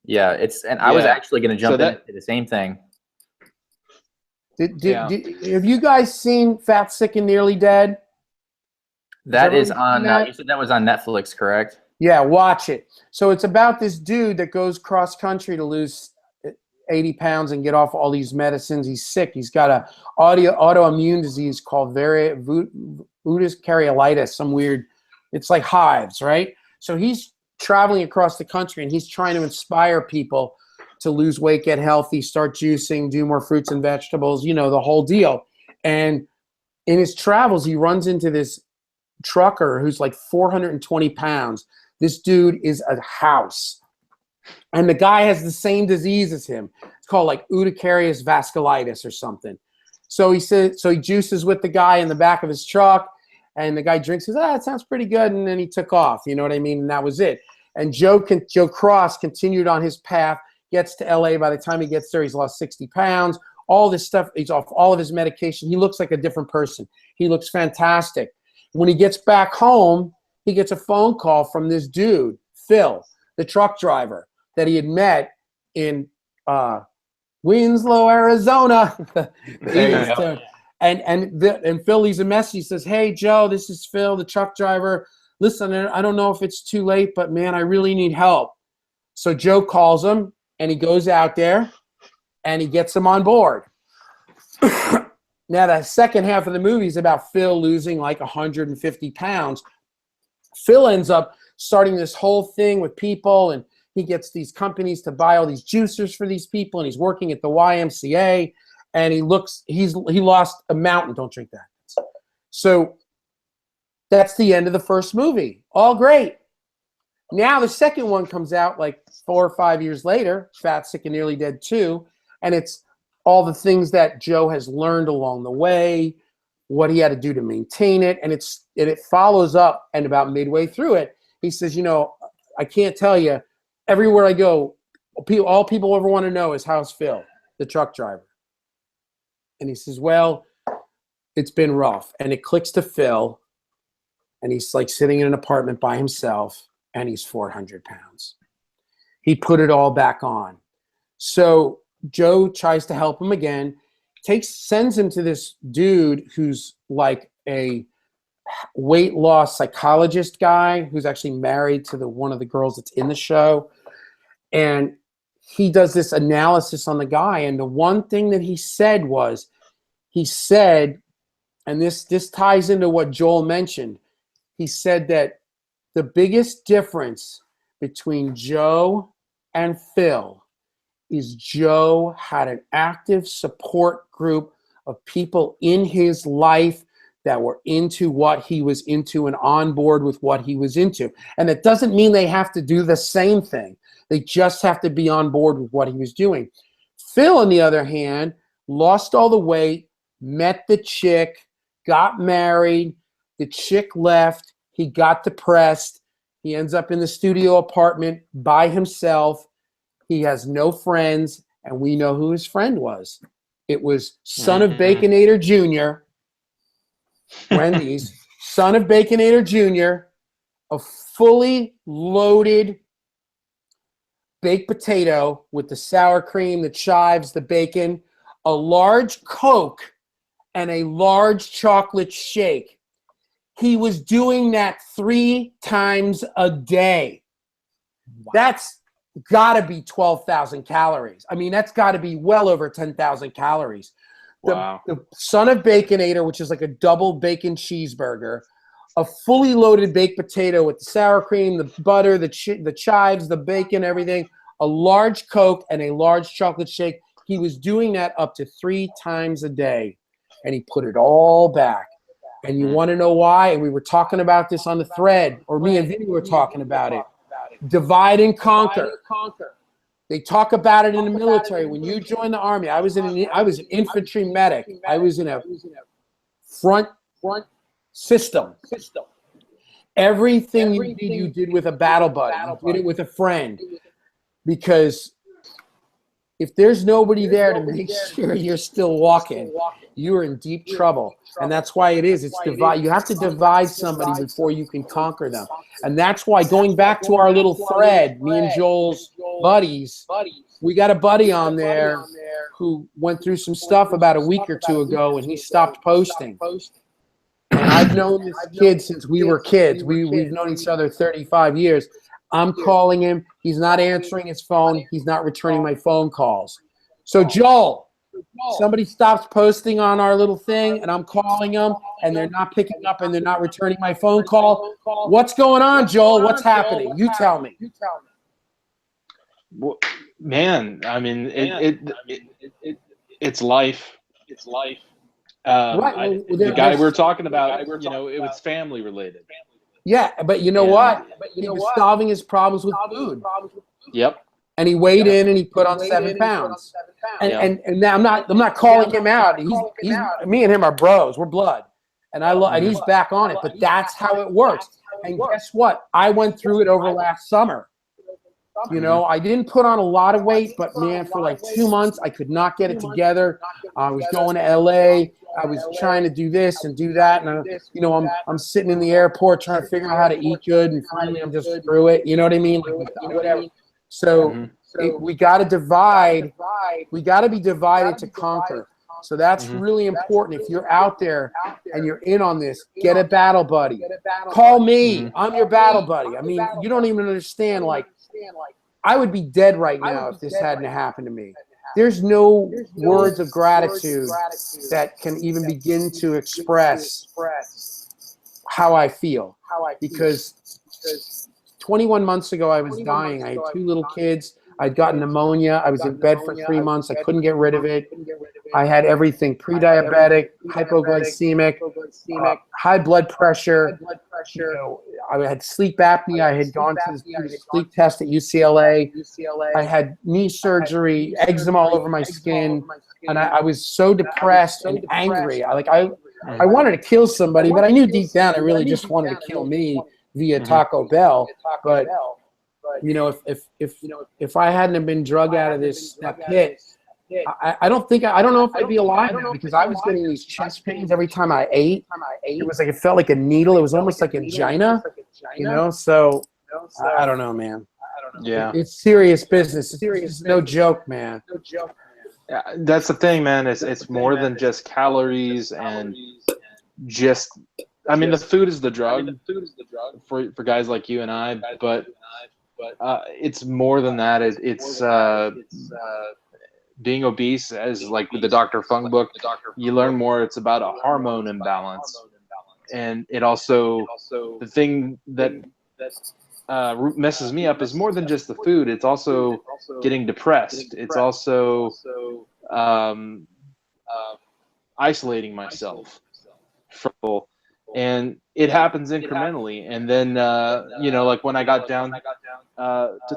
Yeah, I was actually going to jump into the same thing. Have you guys seen Fat, Sick, and Nearly Dead? That is on, you said that was on Netflix, correct? Yeah, watch it. So it's about this dude that goes cross country to lose 80 pounds and get off all these medicines. He's sick. He's got a autoimmune disease called urticariolitis, some weird, it's like hives, right? So he's traveling across the country, and he's trying to inspire people to lose weight, get healthy, start juicing, do more fruits and vegetables, the whole deal. And in his travels, he runs into this trucker who's like 420 pounds. This dude is a house. And the guy has the same disease as him. It's called like urticarious vasculitis or something. So he juices with the guy in the back of his truck, and the guy drinks, says, that sounds pretty good. And then he took off, you know what I mean? And that was it. And Joe Cross continued on his path, gets to LA. By the time he gets there, he's lost 60 pounds, all this stuff. He's off all of his medication. He looks like a different person. He looks fantastic. When he gets back home, he gets a phone call from this dude, Phil, the truck driver that he had met in Winslow, Arizona. And Phil leaves a message. He says, hey, Joe, this is Phil, the truck driver. Listen, I don't know if it's too late, but, man, I really need help. So Joe calls him, and he goes out there, and he gets him on board. Now, the second half of the movie is about Phil losing like 150 pounds. Phil ends up starting this whole thing with people, and he gets these companies to buy all these juicers for these people, and he's working at the YMCA, and he lost a mountain. Don't drink that. So That's the end of the first movie. All great. Now the second one comes out like 4 or 5 years later, Fat, Sick, and Nearly Dead 2, and it's all the things that Joe has learned along the way, what he had to do to maintain it, and it follows up, and about midway through it, he says, I can't tell you, everywhere I go, all people ever want to know is how's Phil, the truck driver. And he says, well, it's been rough. And it clicks to Phil, and he's like sitting in an apartment by himself, and he's 400 pounds. He put it all back on. So Joe tries to help him again, sends him to this dude who's like a weight loss psychologist guy who's actually married to one of the girls that's in the show. And he does this analysis on the guy. And the one thing that he said, and this ties into what Joel mentioned, he said that the biggest difference between Joe and Phil is Joe had an active support group of people in his life that were into what he was into and on board with what he was into. And it doesn't mean they have to do the same thing. They just have to be on board with what he was doing. Phil, on the other hand, lost all the weight, met the chick, got married, the chick left, he got depressed, he ends up in the studio apartment by himself, he has no friends, and we know who his friend was. It was son of Baconator Jr., Wendy's, son of Baconator Jr., a fully loaded baked potato with the sour cream, the chives, the bacon, a large Coke, and a large chocolate shake. He was doing that 3 times a day. Wow. That's got to be 12,000 calories. I mean, that's got to be well over 10,000 calories. Wow. The son of Baconator, which is like a double bacon cheeseburger, a fully loaded baked potato with the sour cream, the butter, the chives, the bacon, everything, a large Coke, and a large chocolate shake. He was doing that up to 3 times a day, and he put it all back. And you want to know why? And we were talking about this on the thread, or me and Vinny were talking about it. Divide and conquer. They talk about it in the military. When you join the Army, I was an infantry medic. I was in a front system. Everything you did with a battle buddy. You did it with a friend. Because if there's nobody there to make sure you're still walking, you are in deep trouble. And that's why it's divide. You have to divide somebody before you can conquer them. And that's why, going back to our little thread, me and Joel's buddies, we got a buddy on there who went through some stuff about a week or 2 ago, and he stopped posting. And I've known this kid since we were kids. We've known each other 35 years. I'm calling him. He's not answering his phone. He's not returning my phone calls. So, Joel, somebody stops posting on our little thing, and I'm calling them, and they're not picking up, and they're not returning my phone call. What's going on, Joel? What's happening? You tell me. Well, man, I mean, it's life. It's life. Right. The guy we were talking about, it was family related. Yeah, but you know what? He was solving his problems with food. Yep. And he weighed in and he put on 7 pounds. And now I'm not calling him out. He's me and him are bros. We're blood. And and he's back on it. But that's how it works. And guess what? I went through it over last summer. I didn't put on a lot of weight, but man, for like 2 months, I could not get it together. I was going to LA. I was trying to do this and do that. And, I'm sitting in the airport trying to figure out how to eat good. And finally, I'm just through it. You know what I mean? Like, whatever. So we got to divide. We got to be divided to conquer. So that's really important. If you're out there and you're in on this, get a battle buddy. Call me. I'm your battle buddy. I mean, you don't even understand. Like, I would be dead right now if this hadn't happened to me. There's no words of gratitude that can even begin to express how I feel. Because 21 months ago, I was dying. I had 2 little kids. I'd gotten pneumonia. I was in bed for 3 months. I couldn't get rid of it. I had everything: pre-diabetic, hypoglycemic, high blood pressure. You know, I had sleep apnea. I had gone to the sleep test at UCLA. I had knee surgery, eczema all over my skin, and I was so depressed and angry. I wanted to kill somebody, but I knew deep down I really just wanted to kill me via Taco Bell. But you know, if I hadn't have been drug out of that pit, I don't know if I'd be alive now, because I was getting these chest pains every time I ate. It was like, it felt like a needle. It was almost like angina, you know? So I don't know, man. Yeah. It's serious business. It's no joke, man. Yeah, that's the thing, man. It's more than just calories and just. I mean, the food is the drug for guys like you and I, but it's more than that. It's being obese, as like with the Dr. Fung book, you learn more. It's about a hormone imbalance, and it also, the thing that messes me up is more than just the food. It's also getting depressed. It's also isolating myself from people. And it happens incrementally. And then, you know, like when I got down to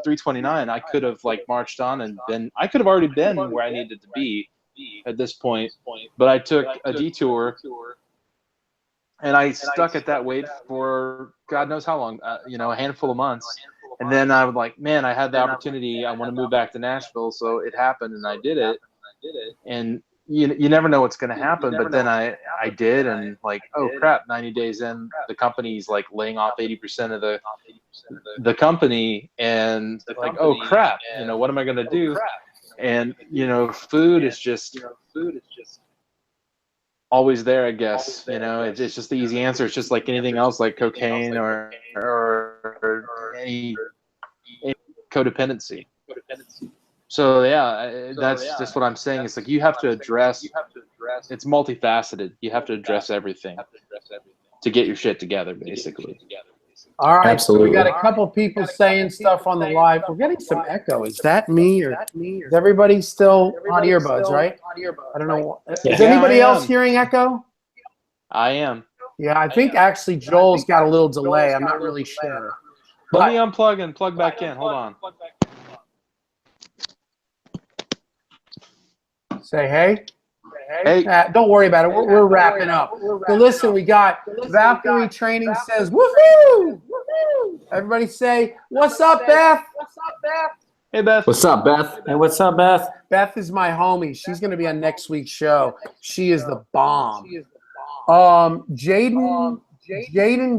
329, I could have like marched on, and then I could have already been where I needed to be at this point. But I took a detour, and I stuck at that weight for God knows how long, you know, a handful of months. And then I was like, man, I had the opportunity. I want to move back to Nashville. So it happened, and I did it. And you never know what's going to happen, but then I did, and like, oh crap, 90 days in, the company's like laying off 80% of the company, and like, oh crap, you know, what am I going to do? And you know, food is just always there, I guess. You know, it's just the easy answer. It's just like anything else, like cocaine or any codependency. So yeah, that's just what I'm saying. It's like you have to address. It's multifaceted. You have to address everything to get your shit together, basically. All right, Absolutely. so we got a couple people saying stuff on the live. We're getting some echo. Is that me, or is everybody still on earbuds, right? I don't know. Is anybody else hearing echo? I am. Yeah, I think actually Joel's got a little delay. I'm not really sure. Let me unplug and plug back in. Hold on. Say hey. Hey. Don't worry about it. We're wrapping up. So listen, we got Valkyrie Training says, woohoo! Everybody say, what's up, Beth? Hey, Beth. What's up, Beth? Hey, what's up, Beth? Beth is my homie. She's going to be on next week's show. She is the bomb. Jaden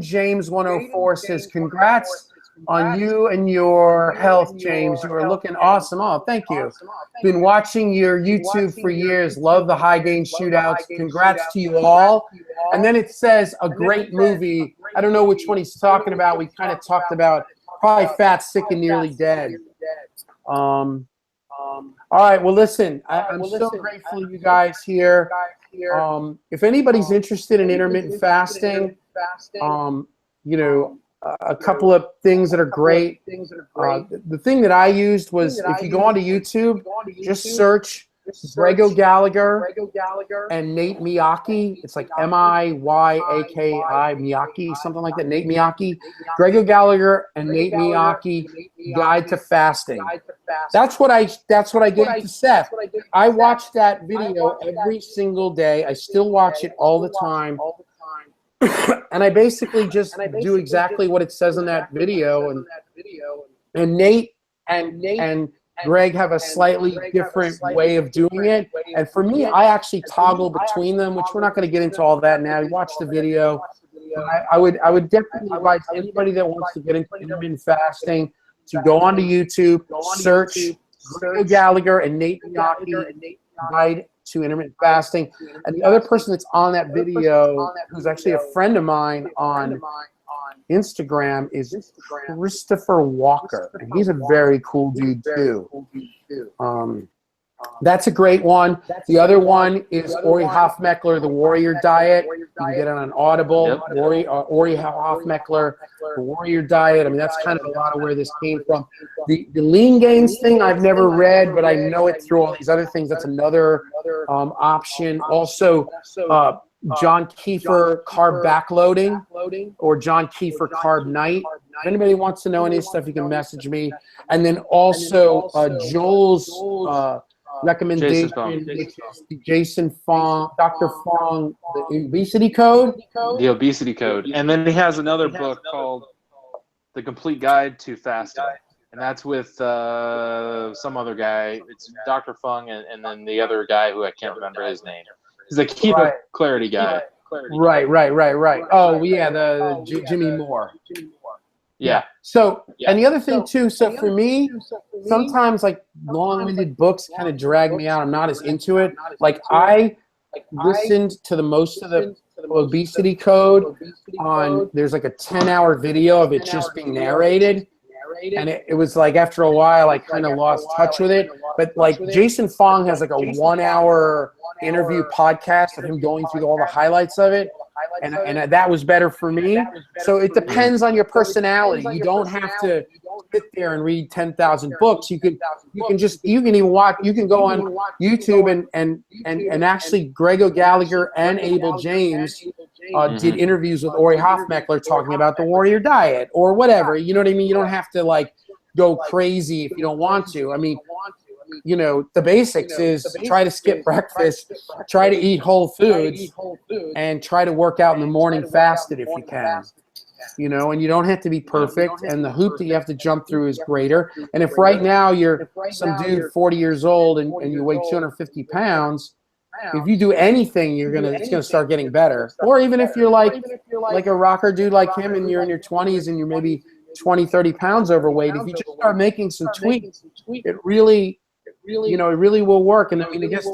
James 104 says, congrats on you and your health, James. You are looking awesome. Oh, thank you. Been watching your YouTube for years. Love the high gain shootouts. Congrats to you all. And then it says a great movie. I don't know which one he's talking about. We kind of talked about probably Fat, Sick, and Nearly Dead. All right. Well, listen, I'm so grateful you guys here. If anybody's interested in intermittent fasting, you know, a couple of things that are great. The thing that I used was, if you go onto YouTube, just search Gragg Gallagher and Nate Miyake. It's like Miyaki, Miyake, something like that. Nate Miyake, Gragg Gallagher and Nate Miyake, Guide to Fasting. That's what I gave to Seth. I watch that video every single day. I still watch it all the time. And I basically just do exactly what it says in that video, and Nate and Greg have a slightly different way of doing it. And for me, I actually toggle between them, which we're not going to get into all that now. You watch the video. I would definitely advise anybody that wants to get into intermittent fasting to go onto YouTube, search Gragg Gallagher and Nate Miyake, Guide to Intermittent Fasting. And the other person that's on that video, who's actually a friend of mine on Instagram, is Christopher Walker. And he's a very cool dude too. That's a great one. The other one is Ori Hofmeckler, The Warrior Diet. You can get it on Audible. Yep. Ori Hofmeckler, The Warrior Diet. I mean, that's kind of a lot of where this came from. The lean gains thing I've never read, but I know it through all these other things. That's another option. Also, John Kiefer Carb Backloading or John Kiefer Carb Night. If anybody wants to know any stuff, you can message me. And then also Joel's recommendation, which is the Jason Fong, Dr. Fong, the Obesity Code. The Obesity Code. And then he has another book called The Complete Guide to Fasting. And that's with some other guy. It's Dr. Fung and then the other guy who I can't remember his name. He's a Keto Clarity guy. Right. Oh, yeah, the Jimmy Moore. Yeah. So, and the other thing too, so for me, sometimes like long-winded books kind of drag me out. I'm not as into it. Like I listened to the most of the Obesity Code on, there's like a 10-hour video of it just being narrated. And it was like after a while, I kind of lost touch with it. But like Jason Fong has like a 1-hour interview podcast of him going through all the highlights of it. And that was better for me. So it depends on your personality. You don't have to sit there and read 10,000 books. You can even watch. You can go on YouTube and actually Greg O'Gallagher and Abel James did interviews with Ori Hofmeckler talking about the Warrior Diet or whatever. You know what I mean? You don't have to like go crazy if you don't want to. I mean, you know, the basics is try to skip breakfast, try to eat whole foods, and try to work out in the morning fasted if you can. You know, and you don't have to be perfect, and the hoop that you have to jump through is greater. And if right now you're some dude 40 years old and you weigh 250 pounds, if you do anything, it's gonna start getting better. Or even if you're like a rocker dude like him and you're in your 20s and you're maybe 20, 30 pounds overweight, if you just start making some tweaks, it really will work. And I mean, I guess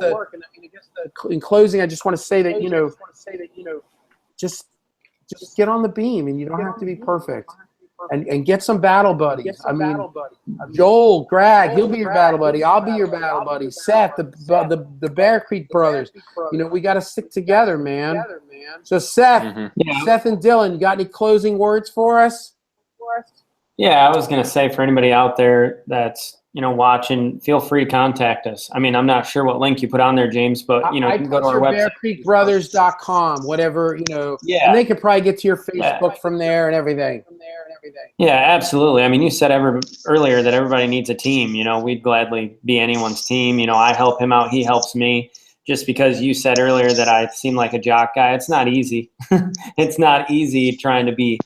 in closing, I just want to say that, just get on the beam, and you don't have to be perfect. And get some battle buddies. I mean, Joel, Gragg, he'll be your battle buddy. I'll be your battle buddy. Seth, the Bear Creek brothers. You know, we got to stick together, man. So Seth, Seth and Dylan, you got any closing words for us? Yeah, I was going to say for anybody out there that's, watching, feel free to contact us. I mean, I'm not sure what link you put on there, James, but, you can go to our website. BearCreekBrothers.com, whatever, Yeah. And they could probably get to your Facebook from there and everything. Yeah, absolutely. I mean, you said earlier that everybody needs a team. We'd gladly be anyone's team. I help him out. He helps me. Just because you said earlier that I seem like a jock guy, it's not easy. It's not easy trying to be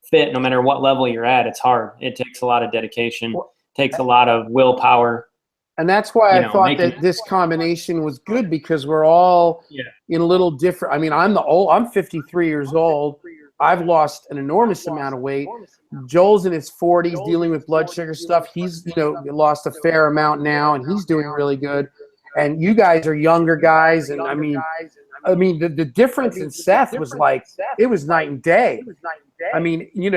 fit no matter what level you're at. It's hard. It takes a lot of dedication. Takes a lot of willpower. And that's why I thought that this combination was good, because we're all in a little different. I mean, I'm 53 years old. I've lost an enormous amount of weight. Joel's in his 40s dealing with blood sugar stuff. He's, lost a fair amount now, and he's doing really good. And you guys are younger guys. And I mean, the difference in Seth was like, it was night and day. I mean, in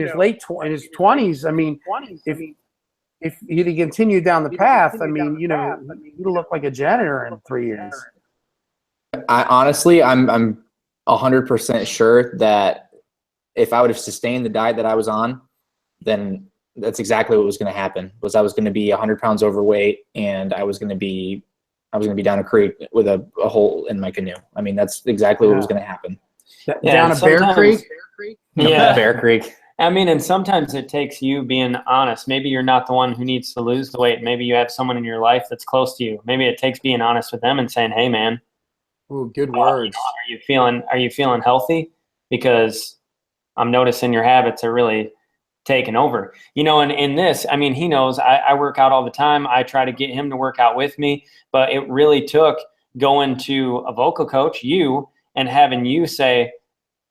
his in his 20s, I mean, if he'd continued down the path, I mean, he'd look like a janitor in 3 years. I'm 100% sure that if I would have sustained the diet that I was on, then that's exactly what was going to happen. I was going to be 100 pounds overweight, and I was going to be down a creek with a hole in my canoe. I mean, that's exactly what was going to happen. Down a Bear Creek? Yeah, Bear Creek. I mean, and sometimes it takes you being honest. Maybe you're not the one who needs to lose the weight. Maybe you have someone in your life that's close to you. Maybe it takes being honest with them and saying, "Hey, man, ooh, good words. Are you feeling healthy? Because I'm noticing your habits are really taking over." And in this, I mean, he knows I work out all the time. I try to get him to work out with me, but it really took going to a vocal coach, you, and having you say,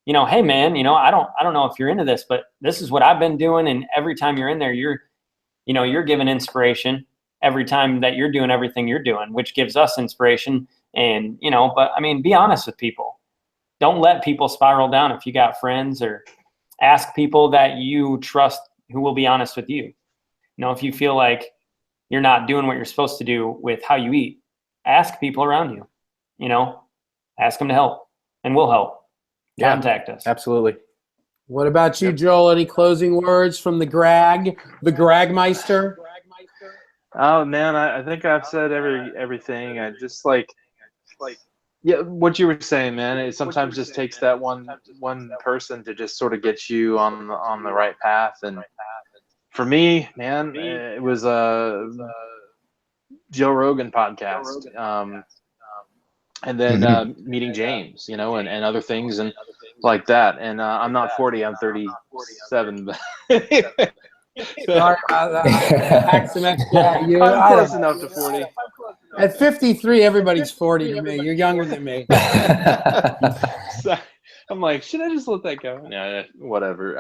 hey man, I don't know if you're into this, but this is what I've been doing. And every time you're in there, you're giving inspiration every time that you're doing everything you're doing, which gives us inspiration. And, but I mean, be honest with people. Don't let people spiral down. If you got friends, or ask people that you trust who will be honest with you. If you feel like, you're not doing what you're supposed to do with how you eat. Ask people around you, ask them to help, and we'll help. Yeah. Contact us. Absolutely. What about you, Joel? Any closing words from the Gragg, the Graggmeister? Oh man, I think I've said everything. I just yeah, what you were saying, man. It sometimes just takes that one person to just sort of get you on the right path. And for me, man, it was a Joe Rogan podcast, and then meeting James, and other things and like that. And I'm not 40, I'm 37, but Sorry about that. Some extra you. I'm close enough to 40. At 53, everybody's 40 to me. You're younger than me. So, I'm like, should I just let that go? Yeah, whatever.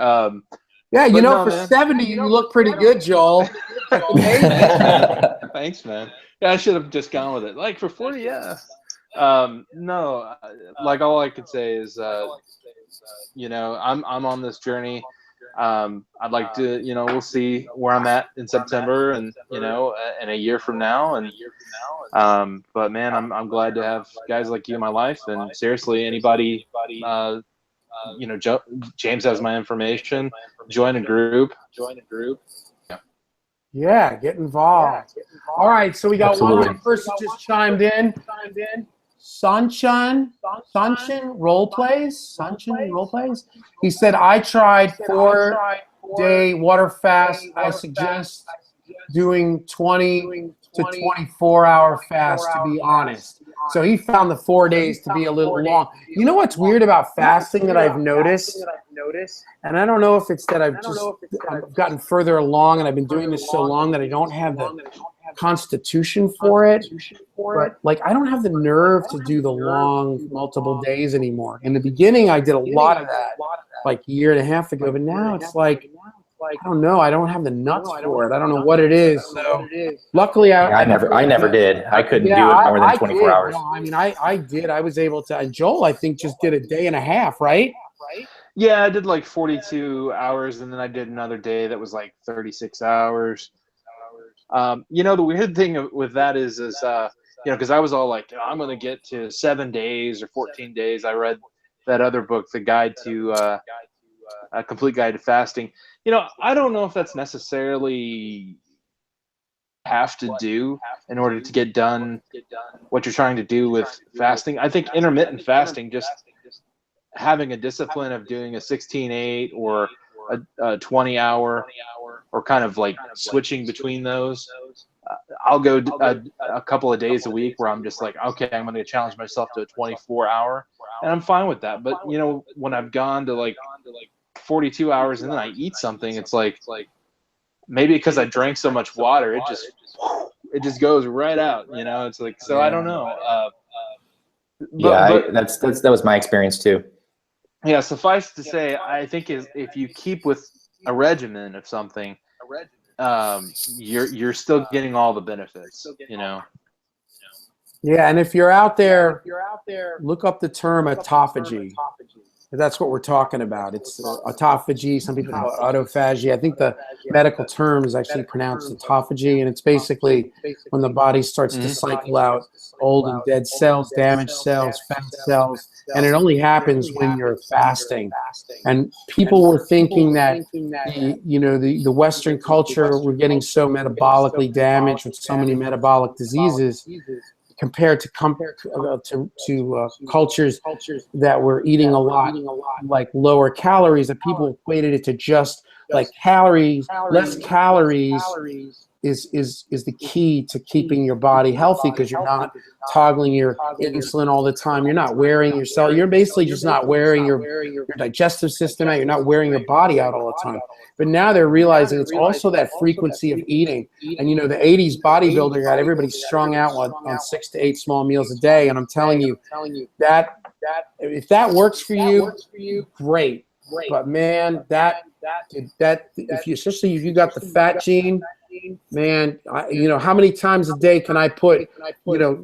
Yeah, But no, for man. 70, you look pretty good, Joel. Thanks, man. Yeah, I should have just gone with it. Like for 40, yeah. No, like all I could say is, I'm on this journey. I'd like to, we'll see where I'm at in September and, in a year from now. And, but man, I'm glad to have guys like you in my life. And seriously, anybody, James has my information. Join a group. Yeah, get involved. All right, so we got one more person just chimed in. Sunshine role plays. He said, I tried 4-day water fast. I suggest doing 20 to 24-hour fast, to be honest. So he found the 4 days to be a little long. You know what's weird about fasting that I've noticed? And I don't know if it's that I've gotten further along and I've been doing this so long that I don't have the constitution for it. But I don't have the nerve to do the long multiple days anymore. In the beginning, I did a lot of that a year and a half ago, but now it's I don't know. I don't have the nuts for it. I don't know what it is. So luckily, I never did. I couldn't do it more than 24 hours. No, I mean, I did. I was able to. And Joel, I think, just did a day and a half, right? Yeah, I did 42 hours, and then I did another day that was 36 hours. The weird thing with that is because I was all I'm going to get to 7 days or 14 days. I read that other book, The Guide to A Complete Guide to Fasting. I don't know if that's necessarily have to do in order to get done what you're trying to do with fasting. I think intermittent fasting, just having a discipline of doing a 16-8 or a 20-hour or kind of switching between those. I'll go a couple of days a week where I'm just okay, I'm going to challenge myself to a 24-hour, and I'm fine with that. But when I've gone to 42 hours and then I eat something, it's maybe because I drank so much water, it just goes right out. It's so I don't know. That was my experience too. Yeah, suffice to say, I think if you keep with a regimen of something, you're still getting all the benefits. Yeah, and if you're out there, look up the term autophagy. That's what we're talking about. It's autophagy. Some people call it autophagy. I think the medical term is actually pronounced autophagy, and it's basically when the body starts to cycle out old and dead cells, damaged cells, fat cells, and it only happens when you're fasting. And people were thinking that the Western culture, we're getting so metabolically damaged with so many metabolic diseases, compared to cultures that were eating a lot lower calories, that people equated it to just calories, less calories is the key to keeping your body healthy, because you're not toggling your insulin all the time. You're not wearing your cell. You're basically just not wearing your digestive system out. You're not wearing your body out all the time. But now they're realizing it's also that frequency of eating. And the 80s bodybuilder got everybody strung out on 6 to 8 small meals a day. And I'm telling you that if that works for you, great. But man, especially if you got the fat gene, man, how many times a day can I put,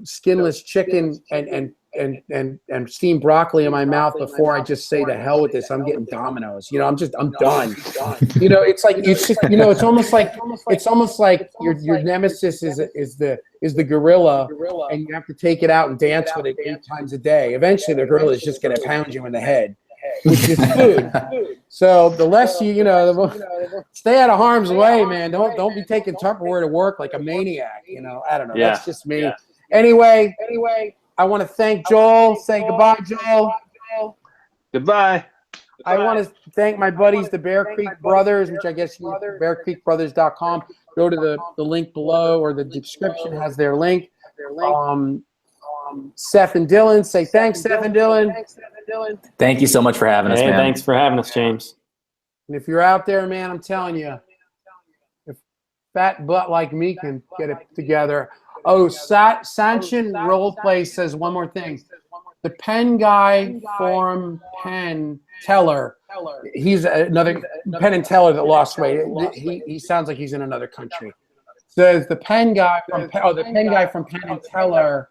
skinless chicken and and steamed broccoli in my mouth before I just say to hell with this. I'm getting Domino's. I'm done. It's like it's almost like your nemesis is the gorilla, and you have to take it out and dance with it 8 times a day. Eventually, the gorilla is just going to pound you in the head, which is food. So the less stay out of harm's way, man. Don't be taking Tupperware to work like a maniac. I don't know. Yeah. That's just me. Anyway, I want to thank Joel. Say goodbye, Joel. Goodbye. I want to thank my buddies, the Bear Creek Brothers, which I guess bearcreekbrothers.com. Go to the link below, or the description has their link. Seth and Dylan, say thanks, Seth and Dylan. Thank you so much for having us, Hey, man. thanks for having us, James. And if you're out there, man, I'm telling you, if fat butt like me can get it together. Oh, Sanchin Roleplay says one more thing. The Penn guy from Penn Teller, he's another Penn and Teller that lost weight. He sounds like he's in another country. Says the Penn guy from Penn and Teller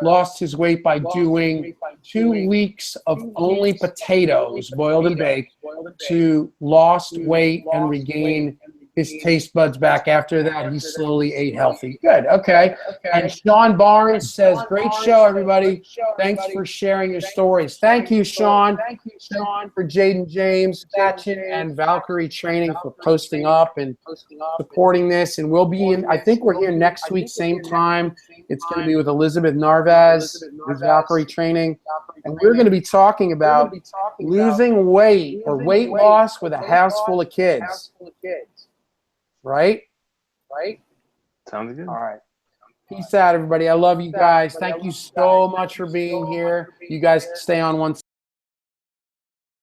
lost his weight by doing 2 weeks of only potatoes, boiled and baked, to lost weight and regain his taste buds back. After that, he slowly ate healthy. Good. Okay. And Sean Barnes says, great show, everybody. Thanks for sharing your stories. Thank you, Sean. Thank you, Sean, for Jaden James, Thatchin, and Valkyrie Training for posting up and supporting this. And we'll be I think we're here next week, same time. It's going to be with Elizabeth Narvaz, with Valkyrie Training. And we're going to be talking about losing weight or weight loss with a house full of kids. Right? Sounds good. All right. Peace out, everybody. I love you guys. Thank you so much for being here. You guys stay on one